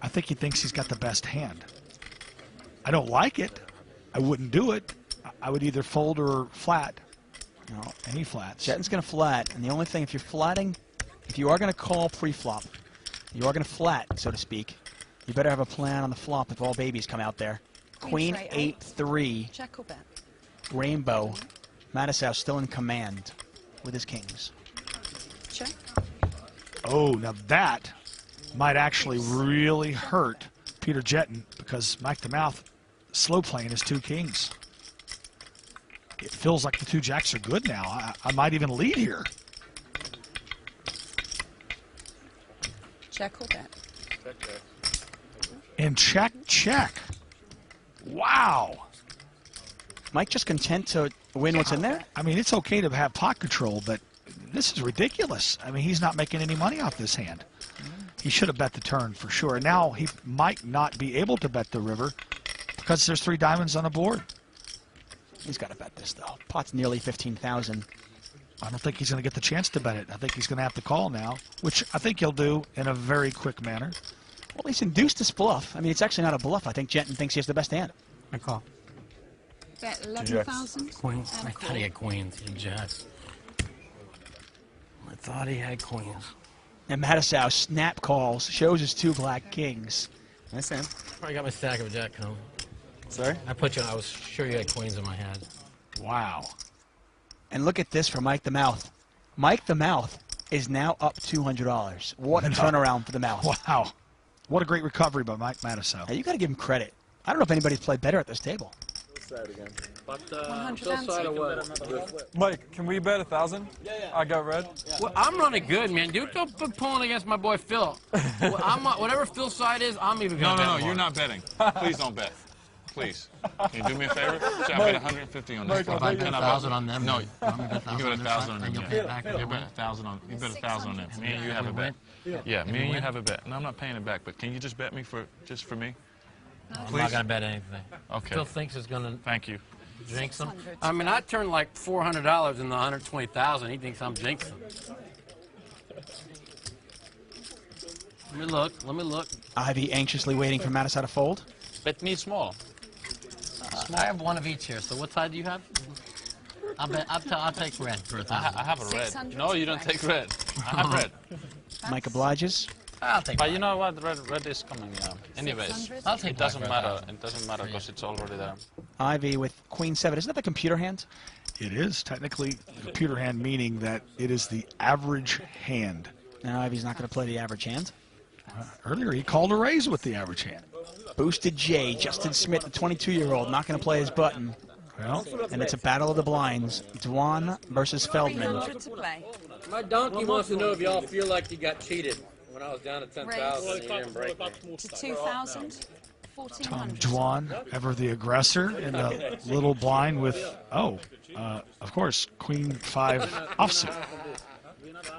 Speaker 4: I think he thinks he's got the best hand. I don't like it. I wouldn't do it. I would either fold or flat. No, any flats.
Speaker 9: Jetton's going to flat, and the only thing, if you're flatting, if you are going to call pre-flop, you are going to flat, so to speak, you better have a plan on the flop if all babies come out there. Queen 8-3.
Speaker 12: Check or bet.
Speaker 9: Rainbow. Mattisau still in command with his kings.
Speaker 12: Check.
Speaker 4: Oh, now that might actually really hurt Peter Jetton because Mike the Mouth slow playing his 2 kings. It feels like the 2 jacks are good now. I might even lead here.
Speaker 12: Check or bet.
Speaker 4: And check. Wow.
Speaker 9: Mike just content to win what's in there?
Speaker 4: I mean, it's okay to have pot control, but this is ridiculous. I mean, he's not making any money off this hand. He should have bet the turn for sure. Now he might not be able to bet the river because there's 3 diamonds on the board.
Speaker 9: He's got to bet this, though. Pot's nearly 15,000.
Speaker 4: I don't think he's going to get the chance to bet it. I think he's going to have to call now, which I think he'll do in a very quick manner.
Speaker 9: Well, he's induced this bluff. I mean, it's actually not a bluff. I think Jetton thinks he has the best hand.
Speaker 7: I call.
Speaker 12: Bet 11,000.
Speaker 7: Queens. I thought he had queens. He jacks. I thought he had queens.
Speaker 9: And Mattisau snap calls, shows his 2 black kings.
Speaker 2: Nice hand.
Speaker 7: I got my stack of a jack home.
Speaker 2: Sorry?
Speaker 7: I was sure you had queens in my hand.
Speaker 4: Wow.
Speaker 9: And look at this for Mike the Mouth. Mike the Mouth is now up $200. What a turnaround for the Mouth.
Speaker 4: Wow. What a great recovery by Mike Mattisau.
Speaker 9: Now, you got to give him credit. I don't know if anybody's played better at this table.
Speaker 2: Again.
Speaker 13: But,
Speaker 12: 100.
Speaker 3: Mike, can we bet 1,000? Yeah. I got red.
Speaker 7: Well, I'm running good, man. Dude, don't be pulling against my boy Phil. Well, whatever Phil's side is, I'm even going to bet
Speaker 11: No,
Speaker 7: more.
Speaker 11: you're not betting. Please don't bet. Please. Can you do me a favor? See, I bet 150 on this.
Speaker 7: If I bet 1,000 on them,
Speaker 11: No,
Speaker 7: you bet
Speaker 11: 1,000 on them.
Speaker 7: and you'll pay it back.
Speaker 11: You bet 1,000 on. You bet 1,000 on them. Me and you have a bet. Yeah, me and you have a bet. No, I'm not paying it back. But can you just bet me just for me?
Speaker 7: I'm not going to bet anything.
Speaker 11: Okay.
Speaker 7: Phil thinks it's going to.
Speaker 11: Thank you.
Speaker 7: Jinx him? I mean, I turned like $400 into $120,000. He thinks I'm jinxing. Let me look. Let me look.
Speaker 9: Ivy anxiously waiting for Mattisau to fold.
Speaker 10: Bet me small.
Speaker 7: I have one of each here. So what side do you have? I'll take red for $1,000.
Speaker 10: I have a red. No, you don't take red. I have red.
Speaker 9: Mike obliges.
Speaker 7: I'll take.
Speaker 10: But you know what? Red is coming. Anyways,
Speaker 7: I'll take.
Speaker 10: It doesn't matter. It doesn't matter because it's already there.
Speaker 9: Ivy with Queen 7. Isn't that the computer hand?
Speaker 4: It is technically a computer hand, meaning that it is the average hand.
Speaker 9: Now Ivy's not going to play the average hand.
Speaker 4: Earlier, he called a raise with the average hand.
Speaker 9: Boosted J, Justin Smith, the 22-year-old, not going to play his button.
Speaker 4: Well,
Speaker 9: and it's a battle of the blinds. Dwan versus Feldman.
Speaker 7: My donkey wants to know if y'all feel like you got cheated when I was down to 10,000 and you didn't break me.
Speaker 12: To 2,000.
Speaker 4: Tom Dwan, ever the aggressor, in the little blind with, of course, Queen 5 offsuit.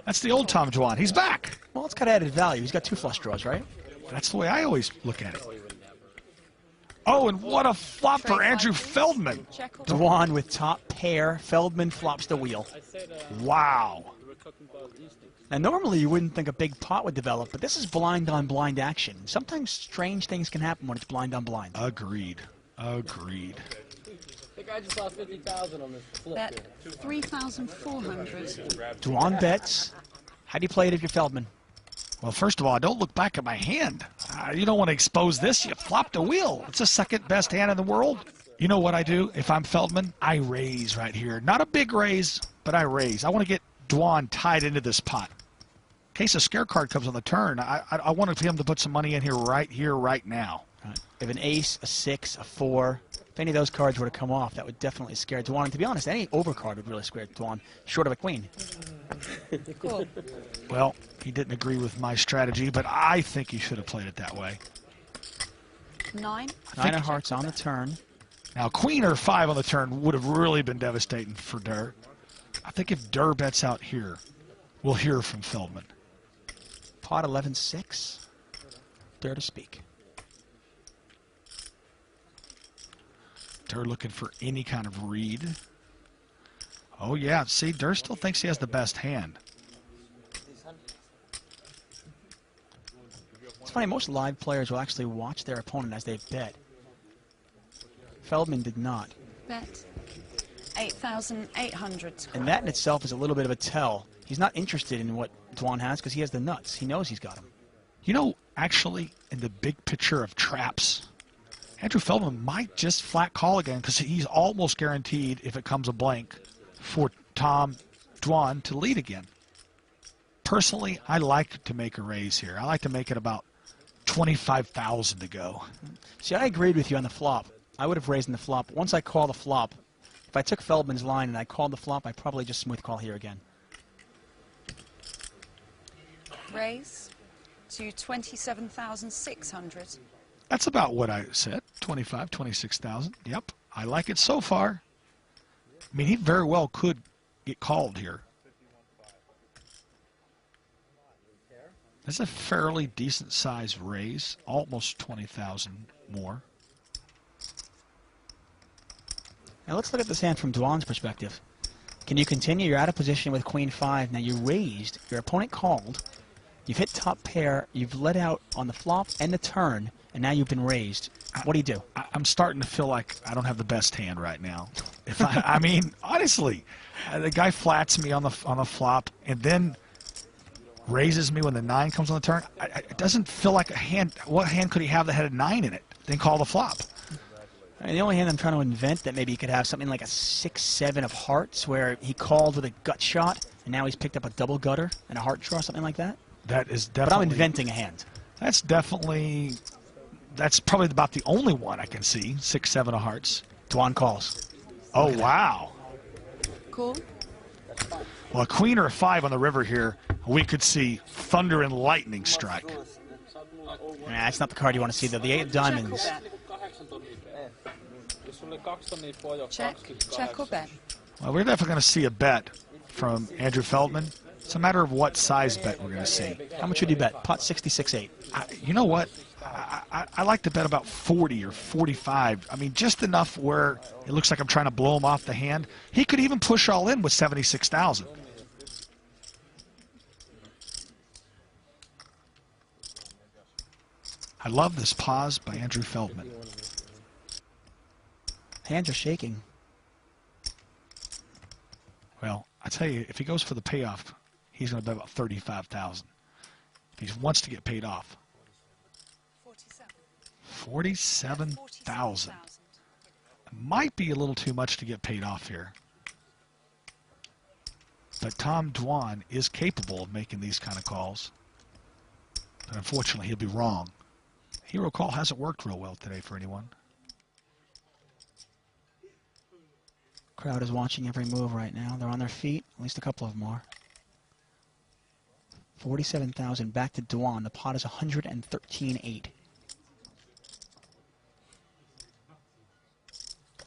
Speaker 4: That's the old Tom Dwan. He's back.
Speaker 9: Well, it's got added value. He's got 2 flush draws, right?
Speaker 4: That's the way I always look at it. Oh, and what a flop for Andrew Feldman.
Speaker 9: Dwan with top pair. Feldman flops the wheel.
Speaker 4: Wow.
Speaker 9: Now, normally you wouldn't think a big pot would develop, but this is blind on blind action. Sometimes strange things can happen when it's blind on blind.
Speaker 4: Agreed. Agreed.
Speaker 7: I think I just lost 50,000 on this flip.
Speaker 12: Bet 3,400.
Speaker 9: Dwan bets. How do you play it if you're Feldman?
Speaker 4: Well, first of all, I don't look back at my hand. You don't want to expose this. You flopped a wheel. It's the second best hand in the world. You know what I do if I'm Feldman? I raise right here. Not a big raise, but I raise. I want to get Dwan tied into this pot. In case a scare card comes on the turn, I wanted him to put some money in here, right now.
Speaker 9: Right. If an ace, a 6, a 4, if any of those cards were to come off, that would definitely scare Dwan. And to be honest, any overcard would really scare Dwan, short of a queen.
Speaker 12: Cool.
Speaker 4: Well, he didn't agree with my strategy, but I think he should have played it that way.
Speaker 12: 9.
Speaker 9: 9 of hearts on the turn.
Speaker 4: Now, Queen or 5 on the turn would have really been devastating for Durr. I think if Durr bets out here, we'll hear from Feldman.
Speaker 9: Pot 11-6. Durr to speak.
Speaker 4: Durr looking for any kind of read. Oh, yeah. See, Durr still thinks he has the best hand.
Speaker 9: It's funny, most live players will actually watch their opponent as they bet. Feldman did not.
Speaker 12: Bet 8,800.
Speaker 9: And that in itself is a little bit of a tell. He's not interested in what Dwan has because he has the nuts. He knows he's got them.
Speaker 4: You know, actually, in the big picture of traps, Andrew Feldman might just flat call again because he's almost guaranteed, if it comes a blank, for Tom Dwan to lead again. Personally, I like to make a raise here. I like to make it about 25,000 to go.
Speaker 9: See, I agreed with you on the flop. I would have raised in the flop. Once I call the flop, if I took Feldman's line and I called the flop, I'd probably just smooth call here again.
Speaker 12: Raise to 27,600.
Speaker 4: That's about what I said, 25, 26,000. Yep, I like it so far. I mean, he very well could get called here. That's a fairly decent size raise, almost 20,000 more.
Speaker 9: Now let's look at this hand from Dwan's perspective. Can you continue? You're out of position with Queen 5. Now you raised, your opponent called, you've hit top pair, you've let out on the flop and the turn, and now you've been raised. What do you do?
Speaker 4: I'm starting to feel like I don't have the best hand right now. If I mean, honestly, the guy flats me on the flop and then raises me when the 9 comes on the turn. It doesn't feel like a hand. What hand could he have that had a 9 in it? Then call the flop.
Speaker 9: I mean, the only hand I'm trying to invent that maybe he could have something like a 6-7 of hearts where he called with a gut shot and now he's picked up a double gutter and a heart draw, something like that.
Speaker 4: That is definitely.
Speaker 9: But I'm inventing a hand.
Speaker 4: That's definitely. That's probably about the only one I can see. 6-7 of hearts.
Speaker 9: Dwan calls.
Speaker 4: Oh, wow.
Speaker 12: Cool.
Speaker 4: Well, a queen or a 5 on the river here, we could see thunder and lightning strike.
Speaker 9: Nah, that's not the card you want to see, though. The 8 of diamonds.
Speaker 12: Check or bet?
Speaker 4: Well, we're definitely going to see a bet from Andrew Feldman. It's a matter of what size bet we're going to see.
Speaker 9: How much would you bet? Pot 66.8.
Speaker 4: You know what? I like to bet about 40 or 45. I mean, just enough where it looks like I'm trying to blow him off the hand. He could even push all in with 76,000. I love this pause by Andrew Feldman.
Speaker 9: Hands are shaking.
Speaker 4: Well, I tell you, if he goes for the payoff, he's going to bet about 35,000. If he wants to get paid off. 47,000. Might be a little too much to get paid off here. But Tom Dwan is capable of making these kind of calls. But unfortunately, he'll be wrong. Hero call hasn't worked real well today for anyone.
Speaker 9: Crowd is watching every move right now. They're on their feet. At least a couple of them are. 47,000 back to Dwan. The pot is 113.8.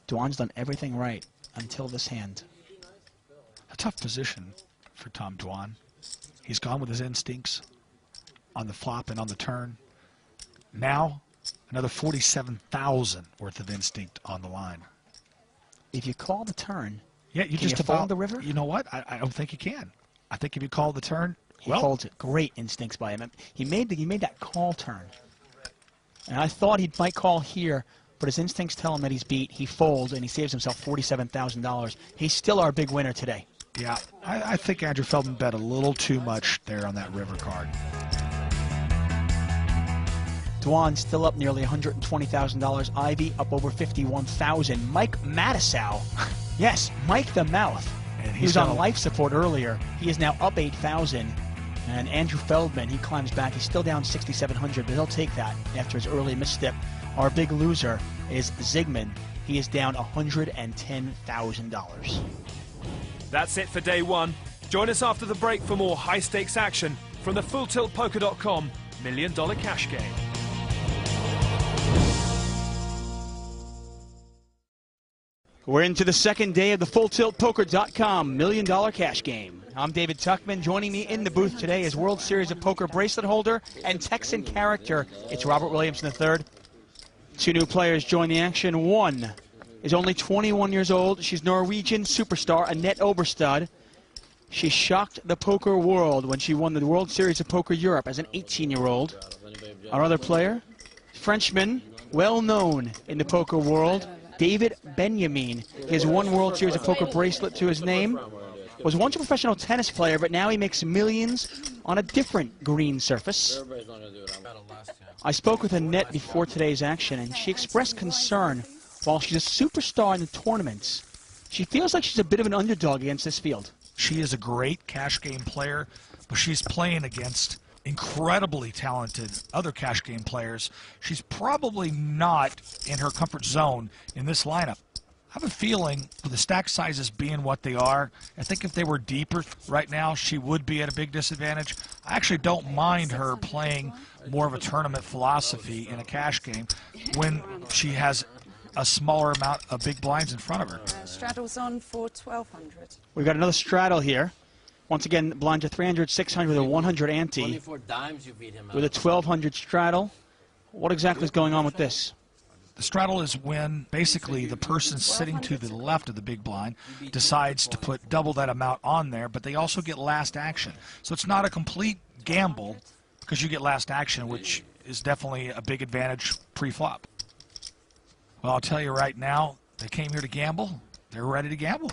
Speaker 9: Dwan's done everything right until this hand.
Speaker 4: A tough position for Tom Dwan. He's gone with his instincts on the flop and on the turn. Now, another 47,000 worth of instinct on the line.
Speaker 9: If you call the turn,
Speaker 4: yeah, you
Speaker 9: can
Speaker 4: just
Speaker 9: you fold the river?
Speaker 4: You know what? I don't think you can. I think if you call the turn,
Speaker 9: he folds it. Great instincts by him. He made that call turn, and I thought he might call here, but his instincts tell him that he's beat. He folds and he saves himself $47,000. He's still our big winner today.
Speaker 4: Yeah, I think Andrew Feldman bet a little too much there on that river card.
Speaker 9: Dwan still up nearly $120,000. Ivy up over $51,000. Mike Matisow, yes, Mike the Mouth.
Speaker 4: And
Speaker 9: he was on life support earlier. He is now up $8,000. And Andrew Feldman, he climbs back. He's still down $6,700, but he'll take that after his early misstep. Our big loser is Zygmunt. He is down $110,000.
Speaker 1: That's it for day one. Join us after the break for more high-stakes action from the FullTiltPoker.com $1 Million Cash Game.
Speaker 9: We're into the second day of the FullTiltPoker.com $1 Million Cash Game. I'm David Tuckman. Joining me in the booth today is World Series of Poker bracelet holder and Texan character. It's Robert Williamson III. Two new players join the action. One is only 21 years old. She's Norwegian superstar Annette Oberstad. She shocked the poker world when she won the World Series of Poker Europe as an 18-year-old. Our other player, Frenchman, well known in the poker world, David Benjamin. He has one World Series of Poker bracelet to his name. Was once a professional tennis player, but now he makes millions on a different green surface. I spoke with Annette before today's action, and she expressed concern. While she's a superstar in the tournaments, she feels like she's a bit of an underdog against this field.
Speaker 4: She is a great cash game player, but she's playing against incredibly talented other cash game players. She's probably not in her comfort zone in this lineup. I have a feeling, with the stack sizes being what they are, I think if they were deeper right now, she would be at a big disadvantage. I actually don't mind her playing more of a tournament philosophy in a cash game when she has a smaller amount of big blinds in front of her.
Speaker 12: Straddle's on for 1,200.
Speaker 9: We've got another straddle here. Once again, blinds are 300, 600, or 100 ante.
Speaker 7: 24 dimes you beat him
Speaker 9: With a 1,200 straddle. What exactly is going on with this?
Speaker 4: The straddle is when basically the person sitting to the left of the big blind decides to put double that amount on there, but they also get last action. So it's not a complete gamble because you get last action, which is definitely a big advantage pre-flop. Well, I'll tell you right now, they came here to gamble. They're ready to gamble.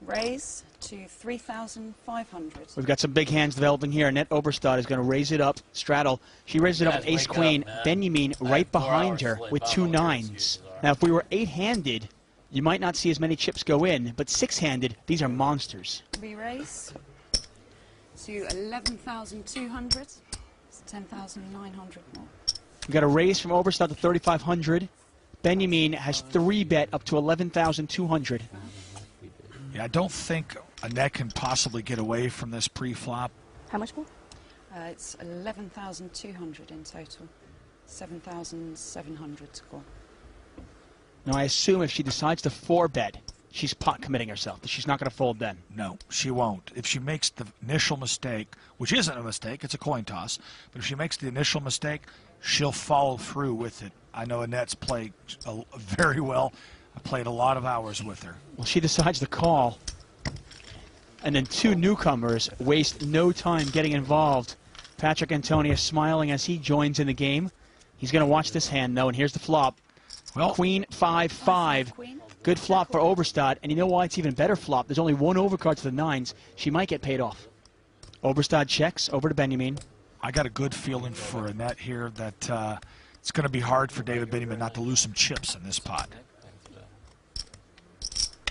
Speaker 12: Raise to 3,500.
Speaker 9: We've got some big hands developing here. Annette Oberstad is going to raise it up. Straddle. She raised it up with ace-queen. Benjamin right behind her with 2 9s. Now, if we were 8-handed, you might not see as many chips go in, but 6-handed, these are monsters.
Speaker 12: We raise to 11,200. It's 10,900 more.
Speaker 9: We've got a raise from Oberstad to 3,500. Benjamin has 3-bet up to 11,200.
Speaker 4: Yeah, I don't think Annette can possibly get away from this pre-flop.
Speaker 5: How much more?
Speaker 12: It's 11,200 in total. 7,700 to go.
Speaker 9: Now, I assume if she decides to 4-bet, she's pot committing herself, that she's not going to fold then.
Speaker 4: No, she won't. If she makes the initial mistake, which isn't a mistake, it's a coin toss, but if she makes the initial mistake, she'll follow through with it. I know Annette's played very well. I played a lot of hours with her.
Speaker 9: Well, she decides to call, and then two newcomers waste no time getting involved. Patrick Antonius smiling as he joins in the game. He's going to watch this hand, though, and here's the flop.
Speaker 4: Well,
Speaker 9: Queen 5-5. Good flop for Oberstad, and you know why it's even better flop? There's only one overcard to the nines. She might get paid off. Oberstad checks over to Benjamin.
Speaker 4: I got a good feeling for Annette here that it's going to be hard for David Benjamin not to lose some chips in this pot.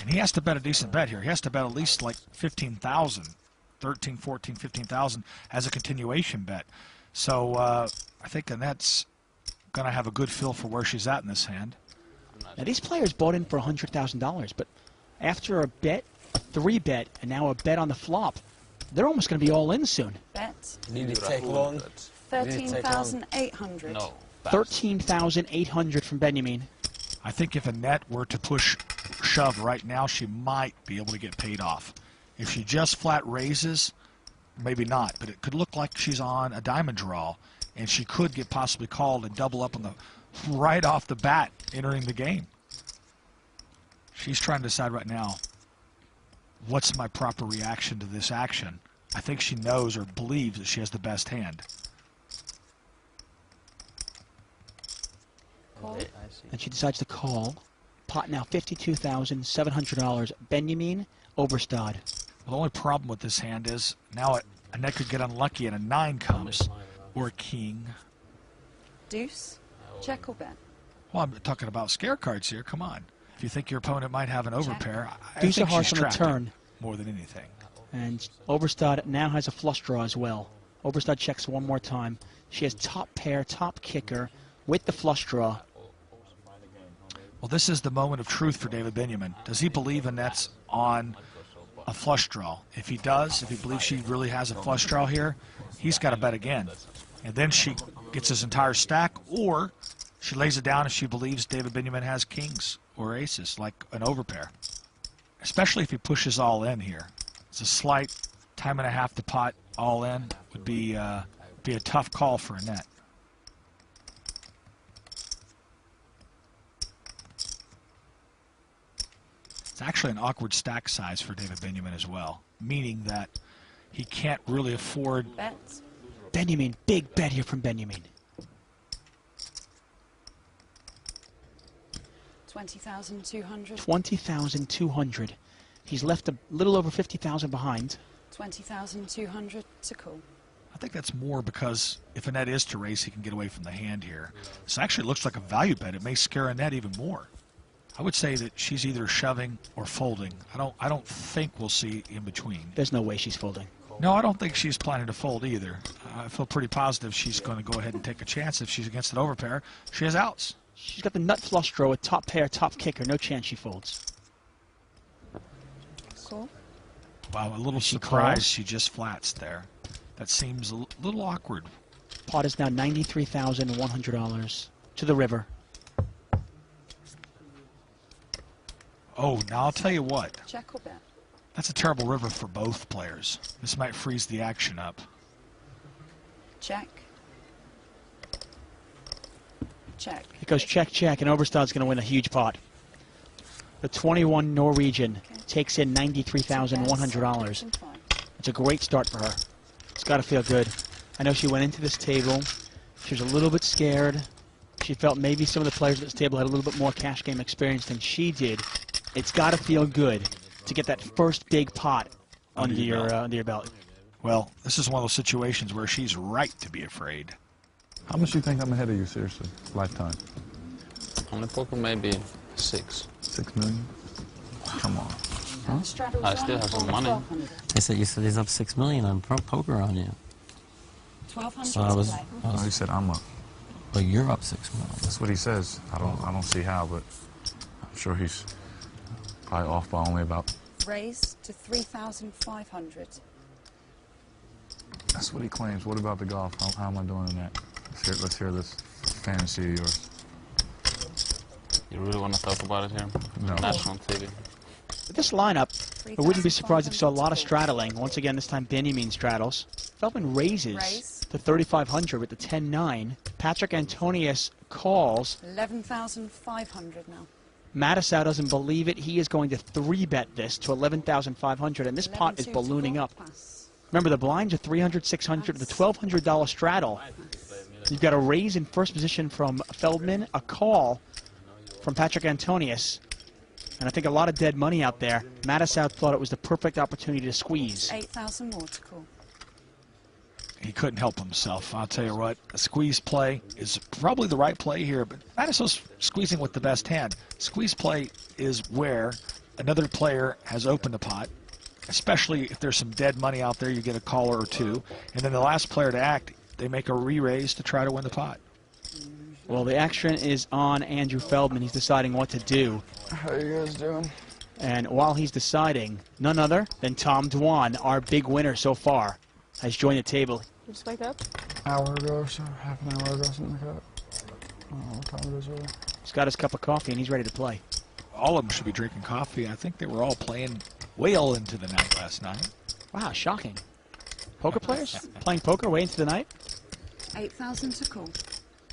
Speaker 4: And he has to bet a decent bet here. He has to bet at least like 15,000, 13, 14, 15,000 as a continuation bet. So I think Annette's going to have a good feel for where she's at in this hand.
Speaker 9: Now these players bought in for $100,000, but after a bet, a 3-bet, and now a bet on the flop, they're almost going to be all in soon.
Speaker 12: Bet.
Speaker 6: Did it take long?
Speaker 12: 13,800.
Speaker 10: No.
Speaker 9: 13,800 from Benjamin.
Speaker 4: I think if Annette were to push shove right now, she might be able to get paid off. If she just flat raises, maybe not, but it could look like she's on a diamond draw, and she could get possibly called and double up on the right off the bat entering the game. She's trying to decide right now, what's my proper reaction to this action? I think she knows or believes that she has the best hand.
Speaker 12: Call.
Speaker 9: And she decides to call. Pot now $52,700. Benjamin Oberstad.
Speaker 4: Well, the only problem with this hand is now Annette could get unlucky and a 9 comes, or a king.
Speaker 12: Deuce. Check or bet?
Speaker 4: Well, I'm talking about scare cards here. Come on. If you think your opponent might have an overpair, I
Speaker 9: Deuce
Speaker 4: think
Speaker 9: a heart
Speaker 4: she's
Speaker 9: on the
Speaker 4: trapped
Speaker 9: turn.
Speaker 4: more than anything.
Speaker 9: And Oberstad now has a flush draw as well. Oberstad checks one more time. She has top pair, top kicker with the flush draw.
Speaker 4: Well, this is the moment of truth for David Benjamin. Does he believe Annette's on a flush draw? If he does, if he believes she really has a flush draw here, he's got to bet again. And then she gets his entire stack, or she lays it down if she believes David Benjamin has kings or aces, like an overpair. Especially if he pushes all in here. It's a slight time and a half to pot all in would be a tough call for Annette. It's actually an awkward stack size for David Benjamin as well, meaning that he can't really afford...
Speaker 12: Bets.
Speaker 9: Benjamin, big bet here from Benjamin.
Speaker 12: 20,200.
Speaker 9: 20,200. He's left a little over 50,000 behind.
Speaker 12: 20,200 to call.
Speaker 4: I think that's more because if Annette is to raise, he can get away from the hand here. This actually looks like a value bet. It may scare Annette even more. I would say that she's either shoving or folding. I don't think we'll see in between.
Speaker 9: There's no way she's folding.
Speaker 4: No, I don't think she's planning to fold either. I feel pretty positive she's going to go ahead and take a chance. If she's against an overpair, she has outs.
Speaker 9: She's got the nut flush draw with top pair, top kicker. No chance she folds.
Speaker 12: Call.
Speaker 4: Wow, a little
Speaker 9: She
Speaker 4: surprise
Speaker 9: calls.
Speaker 4: she just flats there. That seems a little awkward.
Speaker 9: Pot is now $93,100 to the river.
Speaker 4: Oh, now I'll tell you what.
Speaker 12: Check or bet?
Speaker 4: That's a terrible river for both players. This might freeze the action up.
Speaker 12: Check. Check.
Speaker 9: It goes check, check, and Oberstad's going to win a huge pot. The 21 Norwegian takes in $93,100. It's a great start for her. It's got to feel good. I know she went into this table. She was a little bit scared. She felt maybe some of the players at this table had a little bit more cash game experience than she did. It's got to feel good to get that first big pot under your belt.
Speaker 4: Well, this is one of those situations where she's right to be afraid.
Speaker 11: How much do you think I'm ahead of you, seriously? Lifetime.
Speaker 10: On the poker, maybe 6.
Speaker 11: 6 million? Come on.
Speaker 10: Huh? I still have some money.
Speaker 7: They said you said he's up 6 million on poker on you.
Speaker 12: 1,200.
Speaker 7: So I was.
Speaker 11: No, he said I'm up.
Speaker 7: But you're up 6 million.
Speaker 11: That's what he says. I don't see how, but I'm sure he's probably off by only about.
Speaker 12: Raise to 3,500.
Speaker 11: That's what he claims. What about the golf? How am I doing in that? Let's hear this fantasy of yours.
Speaker 10: You really want to talk about it here?
Speaker 11: No.
Speaker 10: National TV.
Speaker 9: With this lineup, I wouldn't be surprised if you saw a lot of straddling. Once again, this time Benjamin straddles. Feldman raises to 3,500 with the 10-9. Patrick Antonius calls.
Speaker 12: 11,500 now.
Speaker 9: Mattisau doesn't believe it. He is going to 3-bet this to 11,500, and this pot is ballooning up. Remember, the blinds are 300, 600, the $1,200 straddle. You've got a raise in first position from Feldman, a call from Patrick Antonius, and I think a lot of dead money out there. Mattisau thought it was the perfect opportunity to squeeze.
Speaker 12: 8,000 more to call.
Speaker 4: He couldn't help himself. I'll tell you what, a squeeze play is probably the right play here, but Mattisau's squeezing with the best hand. Squeeze play is where another player has opened the pot, especially if there's some dead money out there, you get a caller or two, and then the last player to act, they make a re-raise to try to win the pot.
Speaker 9: Well, the action is on Andrew Feldman. He's deciding what to do.
Speaker 3: How you guys doing?
Speaker 9: And while he's deciding, none other than Tom Dwan, our big winner so far, has joined the table.
Speaker 5: You just wake up?
Speaker 3: Hour ago or so, half an hour ago, something like that. I don't know what time it is really.
Speaker 9: He's got his cup of coffee and he's ready to play.
Speaker 4: All of them should be drinking coffee. I think they were all playing well into the night last night.
Speaker 9: Wow, shocking. Poker players playing poker way into the night?
Speaker 12: 8,000 to call.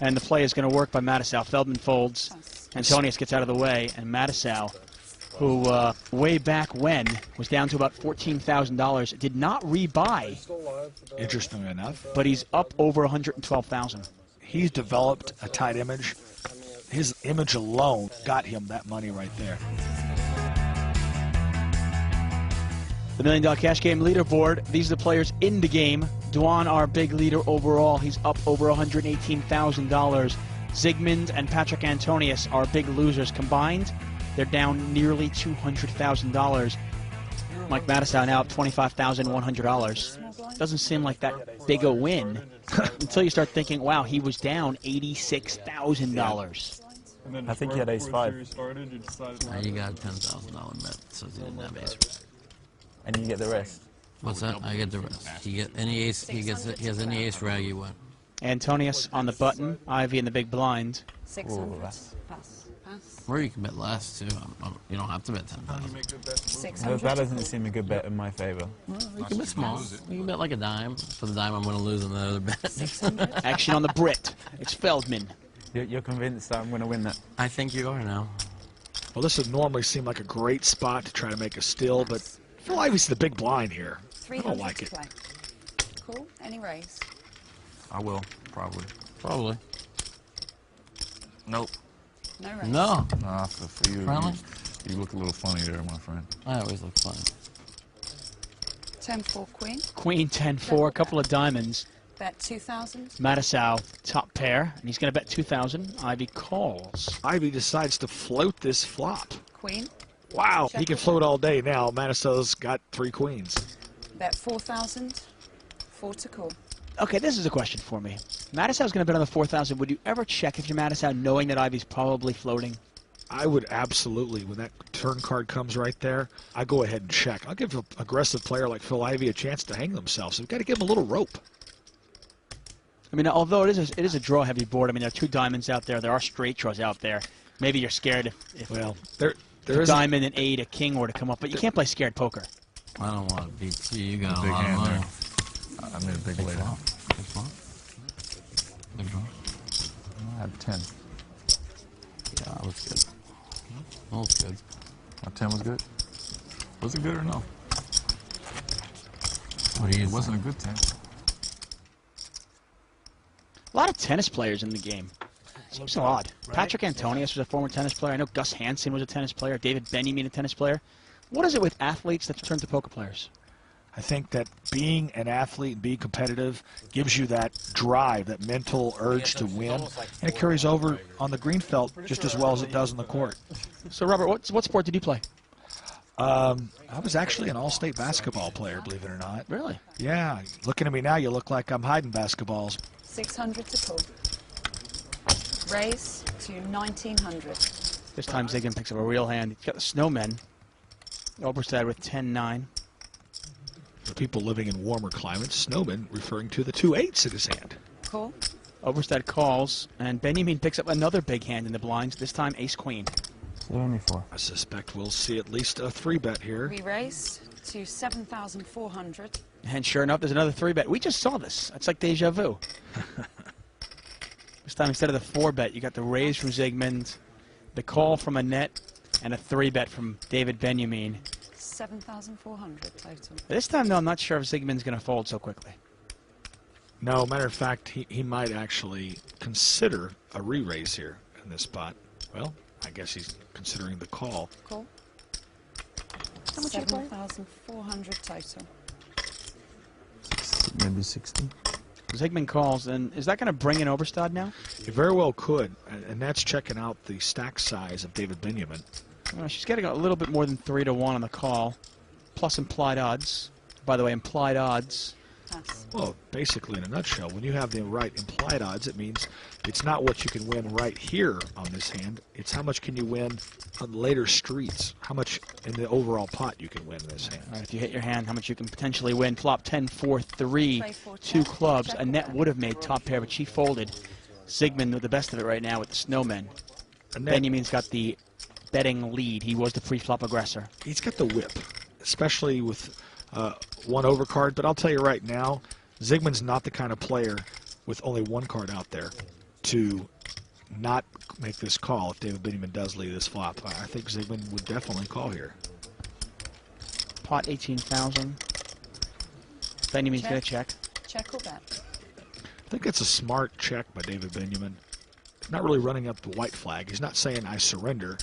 Speaker 9: And the play is going to work by Mattisau. Feldman folds. Antonius gets out of the way, and Mattisau, who way back when was down to about $14,000, did not rebuy.
Speaker 4: Interestingly enough.
Speaker 9: But he's up over $112,000.
Speaker 4: He's developed a tight image. His image alone got him that money right there.
Speaker 9: The $1 Million Cash Game leaderboard. These are the players in the game. Dwan, our big leader overall. He's up over $118,000. Zygmunt and Patrick Antonius are big losers combined. They're down nearly $200,000. Mike Mattisau now up $25,100. Doesn't seem like that big a win until you start thinking, wow, he was down $86,000.
Speaker 2: I think he had ace-5.
Speaker 7: You got a $10,000 bet, so he didn't have ace.
Speaker 2: And you get the rest.
Speaker 7: What's that? I get the rest. He get any ace. He has any ace rag you win.
Speaker 9: Antonius on the button. Ivy in the big blind.
Speaker 12: 600. Pass.
Speaker 7: Or you can bet less too. You don't have to bet 10,000.
Speaker 12: 600.
Speaker 2: That doesn't seem a good bet in my favor.
Speaker 7: Well, you can bet small. You can bet like a dime. For the dime, I'm going to lose on the other bet.
Speaker 12: 600.
Speaker 9: Action on the Brit. It's Feldman.
Speaker 2: You're convinced that I'm going to win that?
Speaker 7: I think you are now.
Speaker 4: Well, this would normally seem like a great spot to try to make a steal, but Phil Ivy's the big blind here. I don't like it.
Speaker 12: Play. Cool. Any raise?
Speaker 11: I will, probably.
Speaker 7: Probably.
Speaker 11: Nope.
Speaker 12: No raise.
Speaker 7: No.
Speaker 11: Nah, for you, you look a little funny there, my friend.
Speaker 7: I always look funny.
Speaker 12: 10-4 queen.
Speaker 9: Queen 10-4, a couple of diamonds.
Speaker 12: Bet 2,000.
Speaker 9: Mattisau, top pair, and he's going to bet 2,000. Ivy calls.
Speaker 4: Ivy decides to float this flop.
Speaker 12: Queen.
Speaker 4: Wow, he can float all day now. Mattisau's got 3 queens.
Speaker 12: Bet 4,000. 4 to call.
Speaker 9: Okay, this is a question for me. Mattisau's going to bet on the 4,000. Would you ever check if you're Mattisau knowing that Ivy's probably floating?
Speaker 4: I would absolutely. When that turn card comes right there, I go ahead and check. I'll give an aggressive player like Phil Ivy a chance to hang themselves. We've got to give him a little rope.
Speaker 9: I mean, although it is a draw-heavy board, I mean, there are 2 diamonds out there. There are straight draws out there. Maybe you're scared if
Speaker 4: well, there
Speaker 9: is a diamond, an 8, a king were to come up, but you can't play scared poker.
Speaker 7: I don't want to beat you. You got
Speaker 11: Big
Speaker 7: a lot of
Speaker 11: hand
Speaker 7: money.
Speaker 11: there. I made a big lay down.
Speaker 7: Big flop. Big draw.
Speaker 11: I had 10.
Speaker 7: Yeah, that looks good. That looks good.
Speaker 11: My 10 was good. Was it good or no?
Speaker 7: What do you?
Speaker 11: It wasn't a good 10.
Speaker 9: A lot of tennis players in the game. Seems so odd. Patrick Antonius was a former tennis player. I know Gus Hansen was a tennis player. David Benjamin, a tennis player. What is it with athletes that turn to poker players?
Speaker 4: I think that being an athlete and being competitive gives you that drive, that mental urge to win, and it carries over on the green felt just as well as it does on the court.
Speaker 9: So, Robert, what sport did you play?
Speaker 4: I was actually an all-state basketball player, believe it or not.
Speaker 9: Really?
Speaker 4: Yeah. Looking at me now, you look like I'm hiding basketballs.
Speaker 12: 600 to call. Raise to 1,900.
Speaker 9: This time Zygmunt picks up a real hand. He's got the snowmen. Oberstad with 10-9.
Speaker 4: For people living in warmer climates, snowman referring to the 2 8s in his hand.
Speaker 12: Call.
Speaker 9: Oberstad calls, and Benjamin picks up another big hand in the blinds, this time ace-queen.
Speaker 2: 74.
Speaker 4: I suspect we'll see at least a 3-bet here.
Speaker 12: We raise to 7,400.
Speaker 9: And sure enough, there's another 3-bet. We just saw this. It's like deja vu. This time, instead of the 4-bet, you got the raise from Zygmunt, the call from Annette, and a 3-bet from David Benjamin.
Speaker 12: 7,400 total.
Speaker 9: This time, though, I'm not sure if Zygmunt's going to fold so quickly.
Speaker 4: No, matter of fact, he might actually consider a re-raise here in this spot. Well, I guess he's considering the call.
Speaker 12: Call.
Speaker 5: How much you play?
Speaker 12: 7,400 total.
Speaker 2: Maybe 60.
Speaker 9: Zygmunt calls, and is that going to bring in Oberstad now?
Speaker 4: It very well could, and that's checking out the stack size of David Benjamin.
Speaker 9: Well, she's getting a little bit more than 3-1 on the call, plus implied odds. By the way, implied odds.
Speaker 12: Pass.
Speaker 4: Well, basically, in a nutshell, when you have the right implied odds, it means it's not what you can win right here on this hand. It's how much can you win on later streets, how much in the overall pot you can win in this hand.
Speaker 9: All right, if you hit your hand, how much you can potentially win. Flop 10-4-3, 2 clubs. Annette would have made top pair, but she folded. Zygmunt with the best of it right now with the snowmen. Benjamin's got the betting lead. He was the pre-flop aggressor.
Speaker 4: He's got the whip, especially with one overcard, but I'll tell you right now, Zygmunt's not the kind of player with only one card out there to not make this call if David Benjamin does lead this flop. I think Zygmunt would definitely call here.
Speaker 9: Pot 18,000. Benjamin's going to check.
Speaker 12: Check or bet?
Speaker 4: I think it's a smart check by David Benjamin. Not really running up the white flag. He's not saying I surrender,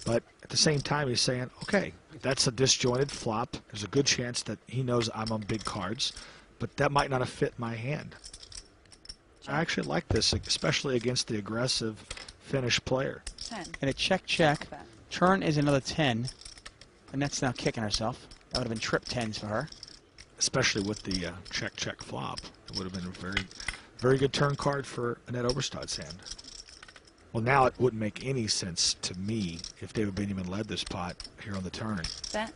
Speaker 4: but at the same time he's saying, okay, that's a disjointed flop. There's a good chance that he knows I'm on big cards, but that might not have fit my hand. I actually like this, especially against the aggressive Finnish player.
Speaker 12: 10.
Speaker 9: And a check. Turn is another 10. And that's now kicking herself. That would have been trip 10s for her.
Speaker 4: Especially with the check flop. It would have been a very, very good turn card for Annette Oberstad's hand. Well, now it wouldn't make any sense to me if David Benjamin led this pot here on the turn.
Speaker 12: Bet.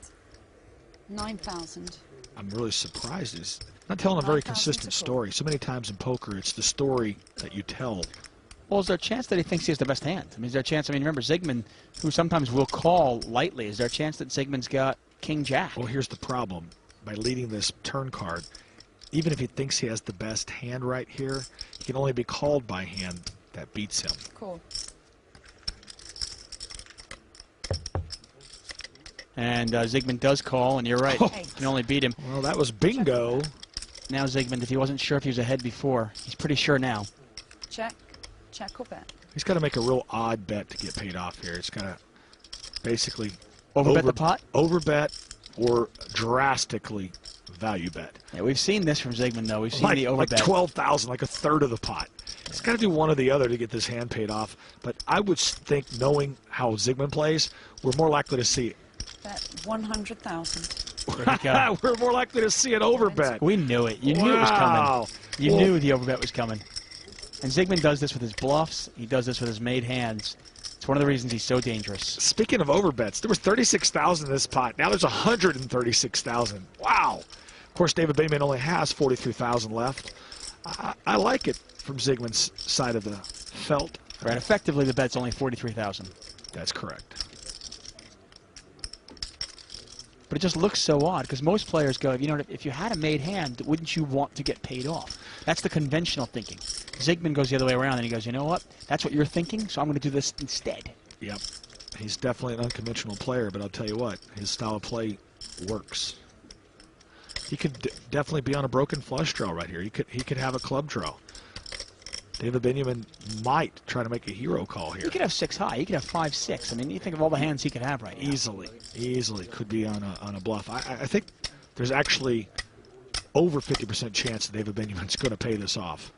Speaker 12: 9,000.
Speaker 4: I'm really surprised. He's not telling a very consistent story. So many times in poker, it's the story that you tell.
Speaker 9: Well, is there a chance that he thinks he has the best hand? I mean, is there a chance? I mean, remember, Zygmunt, who sometimes will call lightly, is there a chance that Zygmunt's got King-Jack?
Speaker 4: Well, here's the problem. By leading this turn card, even if he thinks he has the best hand right here, he can only be called by a hand that beats him.
Speaker 12: Cool.
Speaker 9: And Zygmunt does call, and you're right.
Speaker 4: Oh.
Speaker 9: You can only beat him.
Speaker 4: Well, that was bingo.
Speaker 9: Now Zygmunt, if he wasn't sure if he was ahead before, he's pretty sure now.
Speaker 12: Check. Check or bet?
Speaker 4: He's got to make a real odd bet to get paid off here. It's got to basically
Speaker 9: Overbet the pot?
Speaker 4: Overbet or drastically value bet.
Speaker 9: Yeah, we've seen this from Zygmunt, though. We've seen
Speaker 4: Like,
Speaker 9: the overbet.
Speaker 4: like 12,000, like a third of the pot. He's got to do one or the other to get this hand paid off. But I would think, knowing how Zygmunt plays, we're more likely to see
Speaker 12: Bet 100,000.
Speaker 4: we're more likely to see an overbet.
Speaker 9: We knew it. You knew it was coming. You knew the overbet was coming. And Zygmunt does this with his bluffs. He does this with his made hands. It's one of the reasons he's so dangerous.
Speaker 4: Speaking of overbets, there was 36,000 in this pot. Now there's 136,000. Wow. Of course, David Benjamin only has 43,000 left. I like it from Zygmunt's side of the felt.
Speaker 9: Right. Effectively, the bet's only 43,000.
Speaker 4: That's correct.
Speaker 9: But it just looks so odd because most players go, you know, if you had a made hand, wouldn't you want to get paid off? That's the conventional thinking. Zygmunt goes the other way around and he goes, you know what? That's what you're thinking, so I'm going to do this instead.
Speaker 4: Yep. He's definitely an unconventional player, but I'll tell you what, his style of play works. He could definitely be on a broken flush draw right here. He could have a club draw. David Benjamin might try to make a hero call here.
Speaker 9: He could have 6 high. He could have 5-6. I mean, you think of all the hands he could have right now.
Speaker 4: Easily could be on a bluff. I think there's actually over 50% chance that David Benjamin's going to pay this off.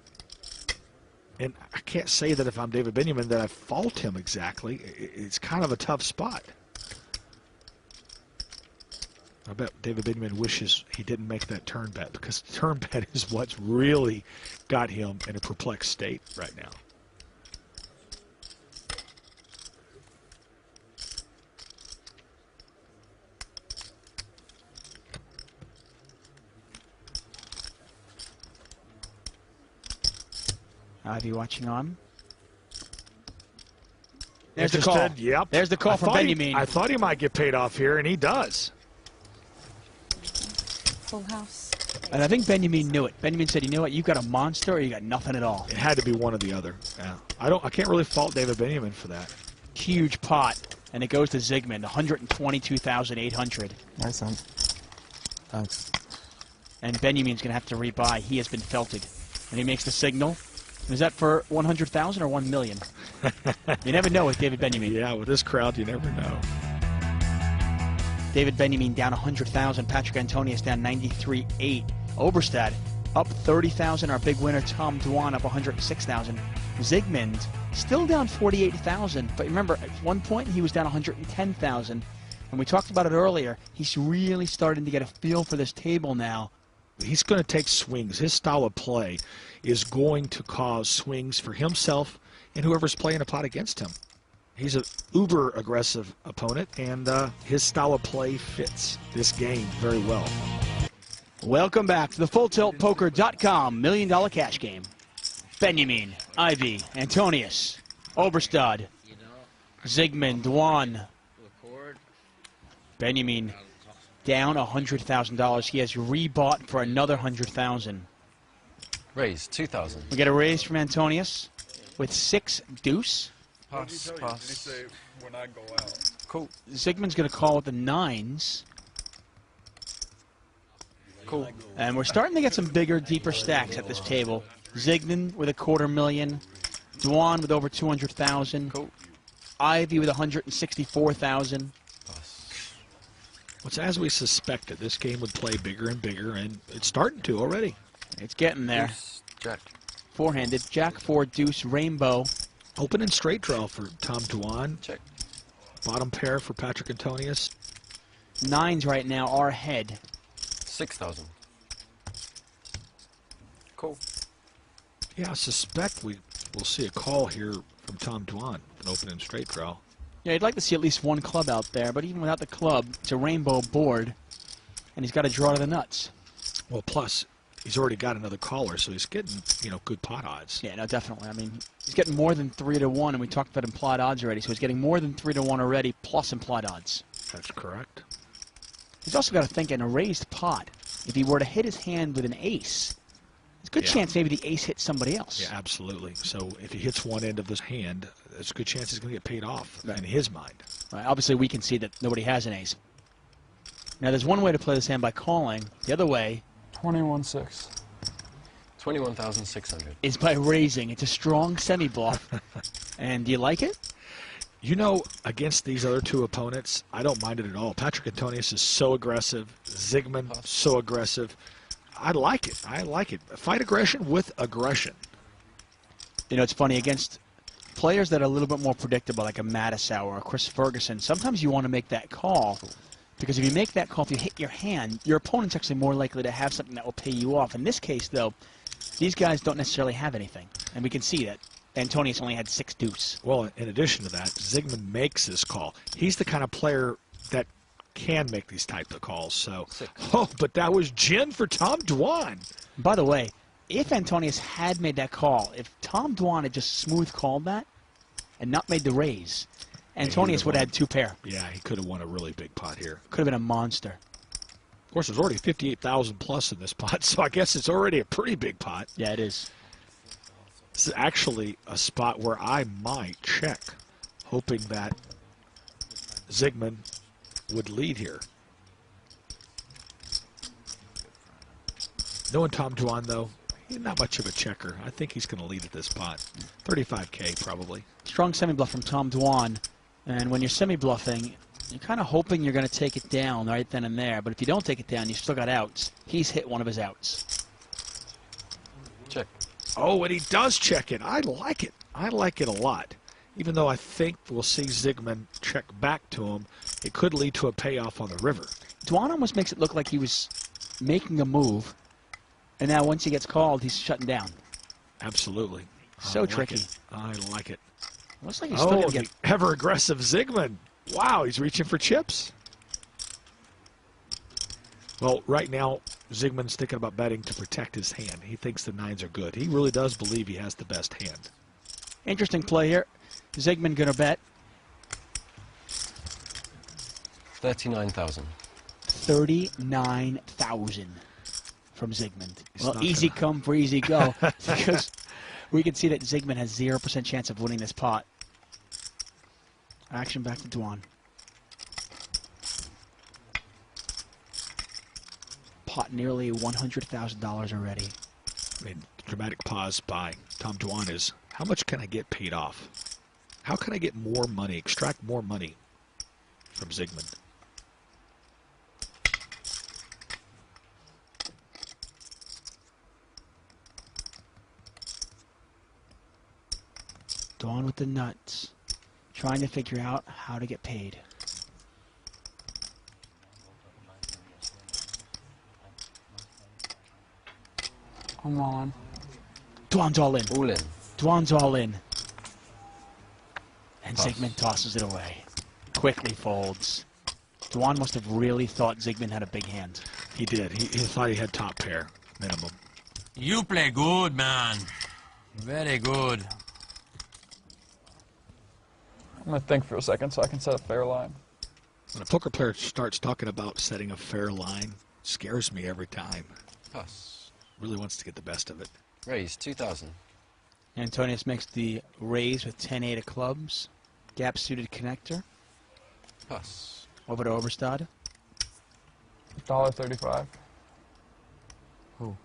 Speaker 4: And I can't say that if I'm David Benjamin that I fault him exactly. It's kind of a tough spot. I bet David Benjamin wishes he didn't make that turn bet, because the turn bet is what's really got him in a perplexed state right now.
Speaker 9: Ivy watching on. There's the call.
Speaker 4: Interested? Yep.
Speaker 9: There's the call from Benjamin.
Speaker 4: I thought he might get paid off here, and he does.
Speaker 12: Full house.
Speaker 9: And I think Benjamin knew it. Benjamin said, you know what, you got a monster or you got nothing at all.
Speaker 4: It had to be one or the other. Yeah. I can't really fault David Benjamin for that.
Speaker 9: Huge pot. And it goes to Zygmunt, 122,800.
Speaker 2: Nice, son. Thanks.
Speaker 9: And Benjamin's going to have to rebuy. He has been felted. And he makes the signal. Is that for 100,000 or 1 million? You never know with David Benjamin.
Speaker 4: Yeah, with this crowd, you never know.
Speaker 9: David Benjamin down 100,000. Patrick Antonius down 93.8. Oberstad up 30,000. Our big winner, Tom Dwan, up 106,000. Zygmunt still down 48,000. But remember, at one point, he was down 110,000. And we talked about it earlier. He's really starting to get a feel for this table now.
Speaker 4: He's going to take swings. His style of play is going to cause swings for himself and whoever's playing a pot against him. He's an uber-aggressive opponent, and his style of play fits this game very well.
Speaker 9: Welcome back to the FullTiltPoker.com $1 Million Cash Game. Benjamin, Ivy, Antonius, Oberstad, Zygmunt, Dwan. Benjamin down $100,000. He has rebought for another 100,000.
Speaker 6: Raise 2,000.
Speaker 9: We get a raise from Antonius with 6 deuce.
Speaker 6: Pass.
Speaker 3: When I go out.
Speaker 6: Cool.
Speaker 9: Zygmunt's going to call with the 9s.
Speaker 6: Cool.
Speaker 9: And we're starting to get some bigger, deeper stacks at this table. Zygmunt with $250,000. Dwan with over 200,000.
Speaker 6: Cool.
Speaker 9: Ivy with 164,000.
Speaker 4: Well, as we suspected, this game would play bigger and bigger, and it's starting to already.
Speaker 9: It's getting there.
Speaker 6: Deuce, Jack.
Speaker 9: Four-handed. Jack, 4, deuce, rainbow.
Speaker 4: Open and straight draw for Tom Dwan.
Speaker 6: Check.
Speaker 4: Bottom pair for Patrick Antonius.
Speaker 9: 9s right now are ahead.
Speaker 6: 6,000. Cool.
Speaker 4: Yeah, I suspect we will see a call here from Tom Dwan, an open and straight draw.
Speaker 9: Yeah, I'd like to see at least one club out there, but even without the club, it's a rainbow board, and he's got to draw to the nuts.
Speaker 4: Well, plus, he's already got another caller, so he's getting, good pot odds.
Speaker 9: Yeah, no, definitely. I mean, he's getting more than 3 to 1, and we talked about implied odds already, so he's getting more than 3 to 1 already, plus implied odds.
Speaker 4: That's correct.
Speaker 9: He's also got to think in a raised pot, if he were to hit his hand with an ace, there's a good chance maybe the ace hits somebody else.
Speaker 4: Yeah, absolutely. So if he hits one end of this hand, there's a good chance he's going to get paid off in his mind.
Speaker 9: Right, obviously, we can see that nobody has an ace. Now, there's one way to play this hand by calling. The other way
Speaker 3: 21-6.
Speaker 6: 21,600.
Speaker 9: is by raising. It's a strong semi-bluff. And do you like it?
Speaker 4: Against these other two opponents, I don't mind it at all. Patrick Antonius is so aggressive. Zygmunt, so aggressive. I like it. I like it. Fight aggression with aggression.
Speaker 9: It's funny, against players that are a little bit more predictable, like a Mattisau or a Chris Ferguson, sometimes you want to make that call, because if you make that call, if you hit your hand, your opponent's actually more likely to have something that will pay you off. In this case, though, these guys don't necessarily have anything, and we can see that. Antonius only had 6 deuce.
Speaker 4: Well, in addition to that, Zygmunt makes this call. He's the kind of player that can make these type of calls. So, but that was gin for Tom Dwan.
Speaker 9: By the way, if Antonius had made that call, if Tom Dwan had just smooth called that and not made the raise, Antonius would have had 2 pair.
Speaker 4: Yeah, he could have won a really big pot here.
Speaker 9: Could have been a monster.
Speaker 4: Of course, there's already 58,000 plus in this pot, so I guess it's already a pretty big pot.
Speaker 9: Yeah, it is.
Speaker 4: This is actually a spot where I might check, hoping that Zygmunt would lead here. Knowing Tom Dwan, though, he's not much of a checker. I think he's going to lead at this spot. 35K, probably.
Speaker 9: Strong semi-bluff from Tom Dwan. And when you're semi-bluffing, you're kind of hoping you're going to take it down right then and there. But if you don't take it down, you still got outs. He's hit one of his outs.
Speaker 6: Check.
Speaker 4: Oh, and he does check it. I like it. I like it a lot. Even though I think we'll see Zygmunt check back to him, it could lead to a payoff on the river.
Speaker 9: Dwan almost makes it look like he was making a move, and now once he gets called, he's shutting down.
Speaker 4: Absolutely.
Speaker 9: So tricky.
Speaker 4: I like it.
Speaker 9: Looks like he's still going to get...
Speaker 4: the ever-aggressive Zygmunt. Wow, he's reaching for chips. Well, right now, Zygmunt's thinking about betting to protect his hand. He thinks the 9s are good. He really does believe he has the best hand.
Speaker 9: Interesting play here. Zygmunt going to bet.
Speaker 6: 39,000.
Speaker 9: 39,000 from Zygmunt. Well, easy come for easy go, because we can see that Zygmunt has 0% chance of winning this pot. Action back to Dwan. Pot nearly $100,000 already.
Speaker 4: I mean, dramatic pause by Tom Dwan is, how much can I get paid off? How can I get more money, extract more money from Zygmunt?
Speaker 9: Dwan with the nuts, trying to figure out how to get paid.
Speaker 3: Come on.
Speaker 9: Dwan's all in.
Speaker 6: All in.
Speaker 9: Dwan's all in. And
Speaker 6: Pass.
Speaker 9: Zygmunt tosses it away. Quickly folds. Dwan must have really thought Zygmunt had a big hand.
Speaker 4: He did. He thought he had top pair, minimum.
Speaker 7: You play good, man. Very good.
Speaker 3: I'm going to think for a second so I can set a fair line.
Speaker 4: When a poker player starts talking about setting a fair line, it scares me every time.
Speaker 6: Pass.
Speaker 4: Really wants to get the best of it.
Speaker 6: Raise 2,000.
Speaker 9: Antonius makes the raise with 10-8 of clubs. Gap suited connector.
Speaker 6: Pass.
Speaker 9: Over to Oberstad.
Speaker 3: $1.35.
Speaker 11: Who?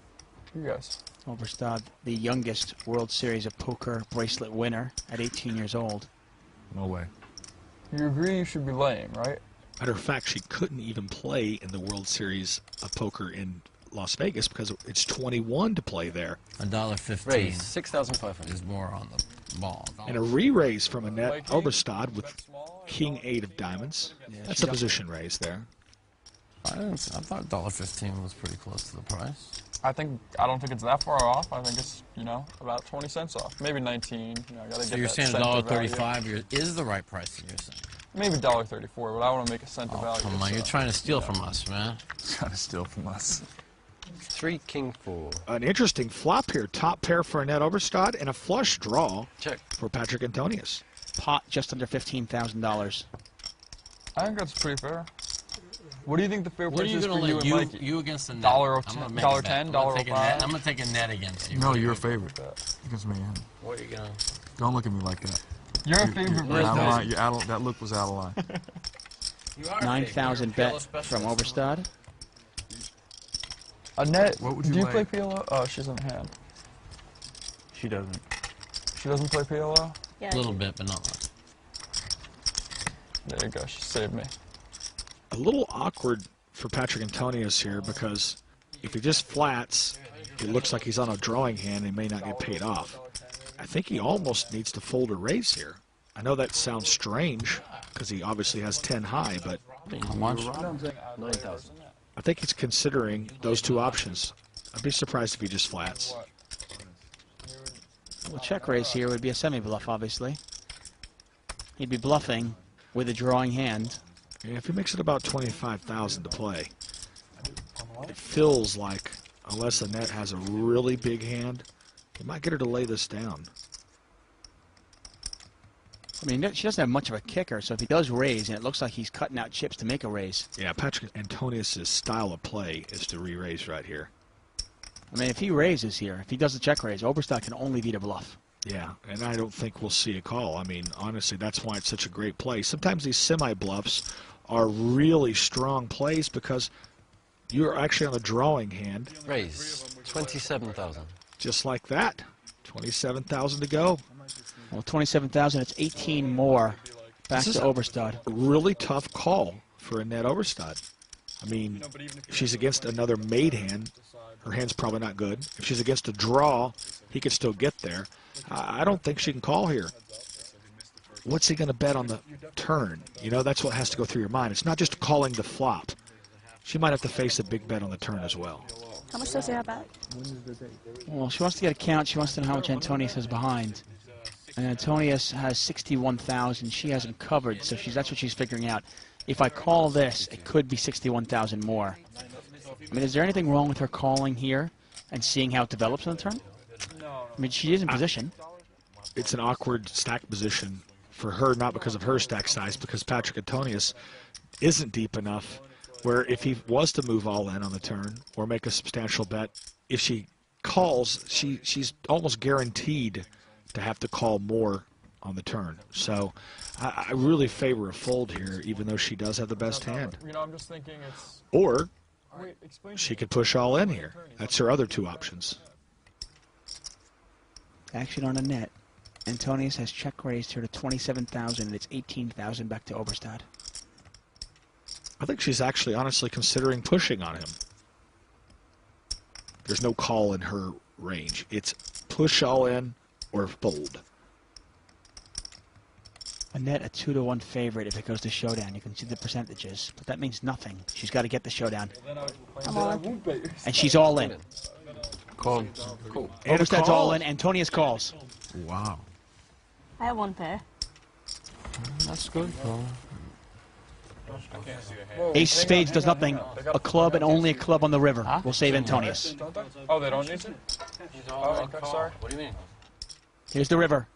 Speaker 3: You guys.
Speaker 9: Oberstad, the youngest World Series of Poker bracelet winner at 18 years old.
Speaker 11: No way.
Speaker 3: You agree you should be laying, right?
Speaker 4: Matter of fact, she couldn't even play in the World Series of Poker in Las Vegas because it's 21 to play there.
Speaker 7: $1.15.
Speaker 6: Raise 6,500.
Speaker 7: Is more on the ball.
Speaker 4: And a re-raise from Annette Oberstad with King 8 of diamonds. That's a position raise there.
Speaker 7: I thought $1.15 was pretty close to the price.
Speaker 3: I don't think it's that far off. I think it's, you know, about 20 cents off. Maybe 19. You know, gotta
Speaker 7: So
Speaker 3: get
Speaker 7: you're
Speaker 3: that
Speaker 7: saying
Speaker 3: cent of value.
Speaker 7: $1.35 is the right price that you're saying?
Speaker 3: Maybe $1.34, but I want to make a cent of
Speaker 7: Oh,
Speaker 3: value.
Speaker 7: come on,
Speaker 3: so,
Speaker 7: you're trying to steal from us, man.
Speaker 11: Trying to steal from us.
Speaker 6: 3 King 4.
Speaker 4: An interesting flop here. Top pair for Annette Oberstad and a flush draw
Speaker 6: Check.
Speaker 4: for Patrick Antonius.
Speaker 9: Pot just under $15,000.
Speaker 3: I think that's pretty fair. What do you think the fair
Speaker 7: What are
Speaker 3: price
Speaker 7: you
Speaker 3: is
Speaker 7: going
Speaker 3: for
Speaker 7: to
Speaker 3: you
Speaker 7: let
Speaker 3: and Mikey?
Speaker 7: you against the net?
Speaker 3: $1.10,
Speaker 7: I'm gonna make a bet.
Speaker 3: $1.10,
Speaker 7: I'm gonna take a net.
Speaker 3: $1.05.
Speaker 7: I'm going to take a net against you.
Speaker 11: No, you're a favorite against me.
Speaker 7: What are you going to...
Speaker 11: Don't look at me like that.
Speaker 3: You're a favorite
Speaker 11: You're out of line.
Speaker 3: business.
Speaker 11: That look was out of line.
Speaker 9: 9,000 bet from Oberstad.
Speaker 3: Annette,
Speaker 11: What would you
Speaker 3: do you
Speaker 11: like?
Speaker 3: play PLO? Oh, she's in hand.
Speaker 2: She doesn't.
Speaker 3: She doesn't play PLO?
Speaker 5: Yeah.
Speaker 7: A little bit, but not much.
Speaker 3: There you go, she saved me.
Speaker 4: A little awkward for Patrick Antonius here because if he just flats, it looks like he's on a drawing hand and he may not get paid off. I think he almost needs to fold a raise here. I know that sounds strange because he obviously has 10 high, but
Speaker 11: How much?
Speaker 6: 9,000.
Speaker 4: I think he's considering those two options. I'd be surprised if he just flats.
Speaker 9: Well, check raise here would be a semi-bluff, obviously. He'd be bluffing with a drawing hand.
Speaker 4: Yeah, if he makes it about 25,000 to play, it feels like, unless Annette has a really big hand, he might get her to lay this down.
Speaker 9: I mean, she doesn't have much of a kicker, so if he does raise, and it looks like he's cutting out chips to make a raise.
Speaker 4: Yeah, Patrick Antonius' style of play is to re-raise right here.
Speaker 9: I mean, if he raises here, if he does the check raise, Oberstad can only beat a bluff.
Speaker 4: Yeah, and I don't think we'll see a call. I mean, honestly, that's why it's such a great play. Sometimes these semi-bluffs are really strong plays because you're actually on a drawing hand.
Speaker 6: Raise 27,000.
Speaker 4: Just like that. 27,000 to go.
Speaker 9: Well, 27,000, it's 18 more back
Speaker 4: This
Speaker 9: to
Speaker 4: is
Speaker 9: Oberstad.
Speaker 4: a really tough call for Annette Oberstad. I mean, if she's against another made hand, her hand's probably not good. If she's against a draw, he could still get there. I don't think she can call here. What's he going to bet on the turn? You know, that's what has to go through your mind. It's not just calling the flop. She might have to face a big bet on the turn as well.
Speaker 5: How much does he have back?
Speaker 9: Well, she wants to get a count. She wants to know how much Antonius has behind. And Antonius has 61,000. She has him covered, so that's what she's figuring out. If I call this, it could be 61,000 more. I mean, is there anything wrong with her calling here and seeing how it develops on the turn? I mean, she is in position.
Speaker 4: It's an awkward stack position for her, not because of her stack size, because Patrick Antonius isn't deep enough where if he was to move all in on the turn or make a substantial bet, if she calls, she's almost guaranteed to have to call more on the turn. So I really favor a fold here, even though she does have the best hand.
Speaker 3: You know, I'm just thinking it's...
Speaker 4: Or she could push all in here. That's her other two options.
Speaker 9: Action on a net. Antonius has check raised here to 27,000, and it's 18,000 back to Oberstad.
Speaker 4: I think she's actually honestly considering pushing on him. There's no call in her range. It's push all in or fold.
Speaker 9: A net a 2-to-1 favorite if it goes to showdown. You can see the percentages, but that means nothing. She's got to get the showdown.
Speaker 5: I'm all in.
Speaker 9: And she's all in.
Speaker 6: Call. Cool.
Speaker 9: Oberstad's all in. Antonius calls.
Speaker 11: Wow.
Speaker 5: I have one pair.
Speaker 6: That's good, bro.
Speaker 9: Ace spades does nothing. A club and only a club on the river will save Antonius.
Speaker 3: Oh, they don't need to? Oh, okay, sorry.
Speaker 6: What do you mean?
Speaker 9: Here's the river.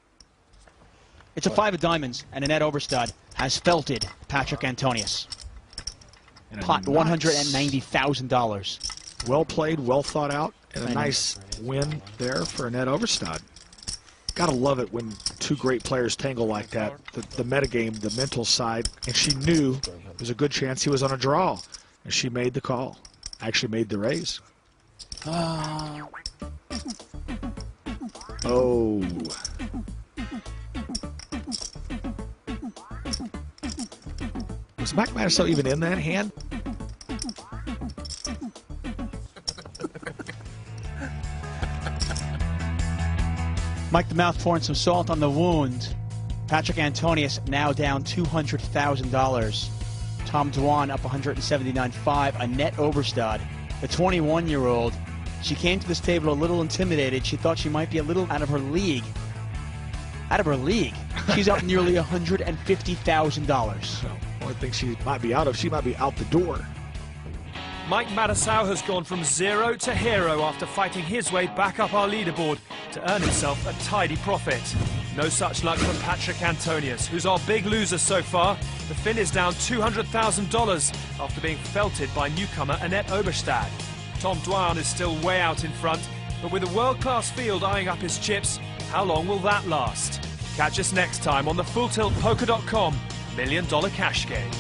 Speaker 9: It's a 5 of diamonds, and Annette Oberstad has felted Patrick Antonius. Pot $190,000.
Speaker 4: Well played, well thought out, and a nice win there for Annette Oberstad. Gotta love it when two great players tangle like that. The metagame, the mental side, and she knew there was a good chance he was on a draw, and she made the call. Actually made the raise. Oh. Was Mac Madison even in that hand?
Speaker 9: Mike the Mouth pouring some salt on the wound. Patrick Antonius now down $200,000. Tom Dwan up 179.5. Annette Oberstad, the 21-year-old. She came to this table a little intimidated. She thought she might be a little out of her league. Out of her league. She's up nearly $150,000.
Speaker 4: So, only thing she might be out the door.
Speaker 1: Mike Madasau has gone from 0 to hero after fighting his way back up our leaderboard to earn himself a tidy profit. No such luck for Patrick Antonius, who's our big loser so far. The Finn is down $200,000 after being felted by newcomer Annette Oberstad. Tom Dwan is still way out in front, but with a world-class field eyeing up his chips, how long will that last? Catch us next time on the FullTiltPoker.com $1 Million Cash Game.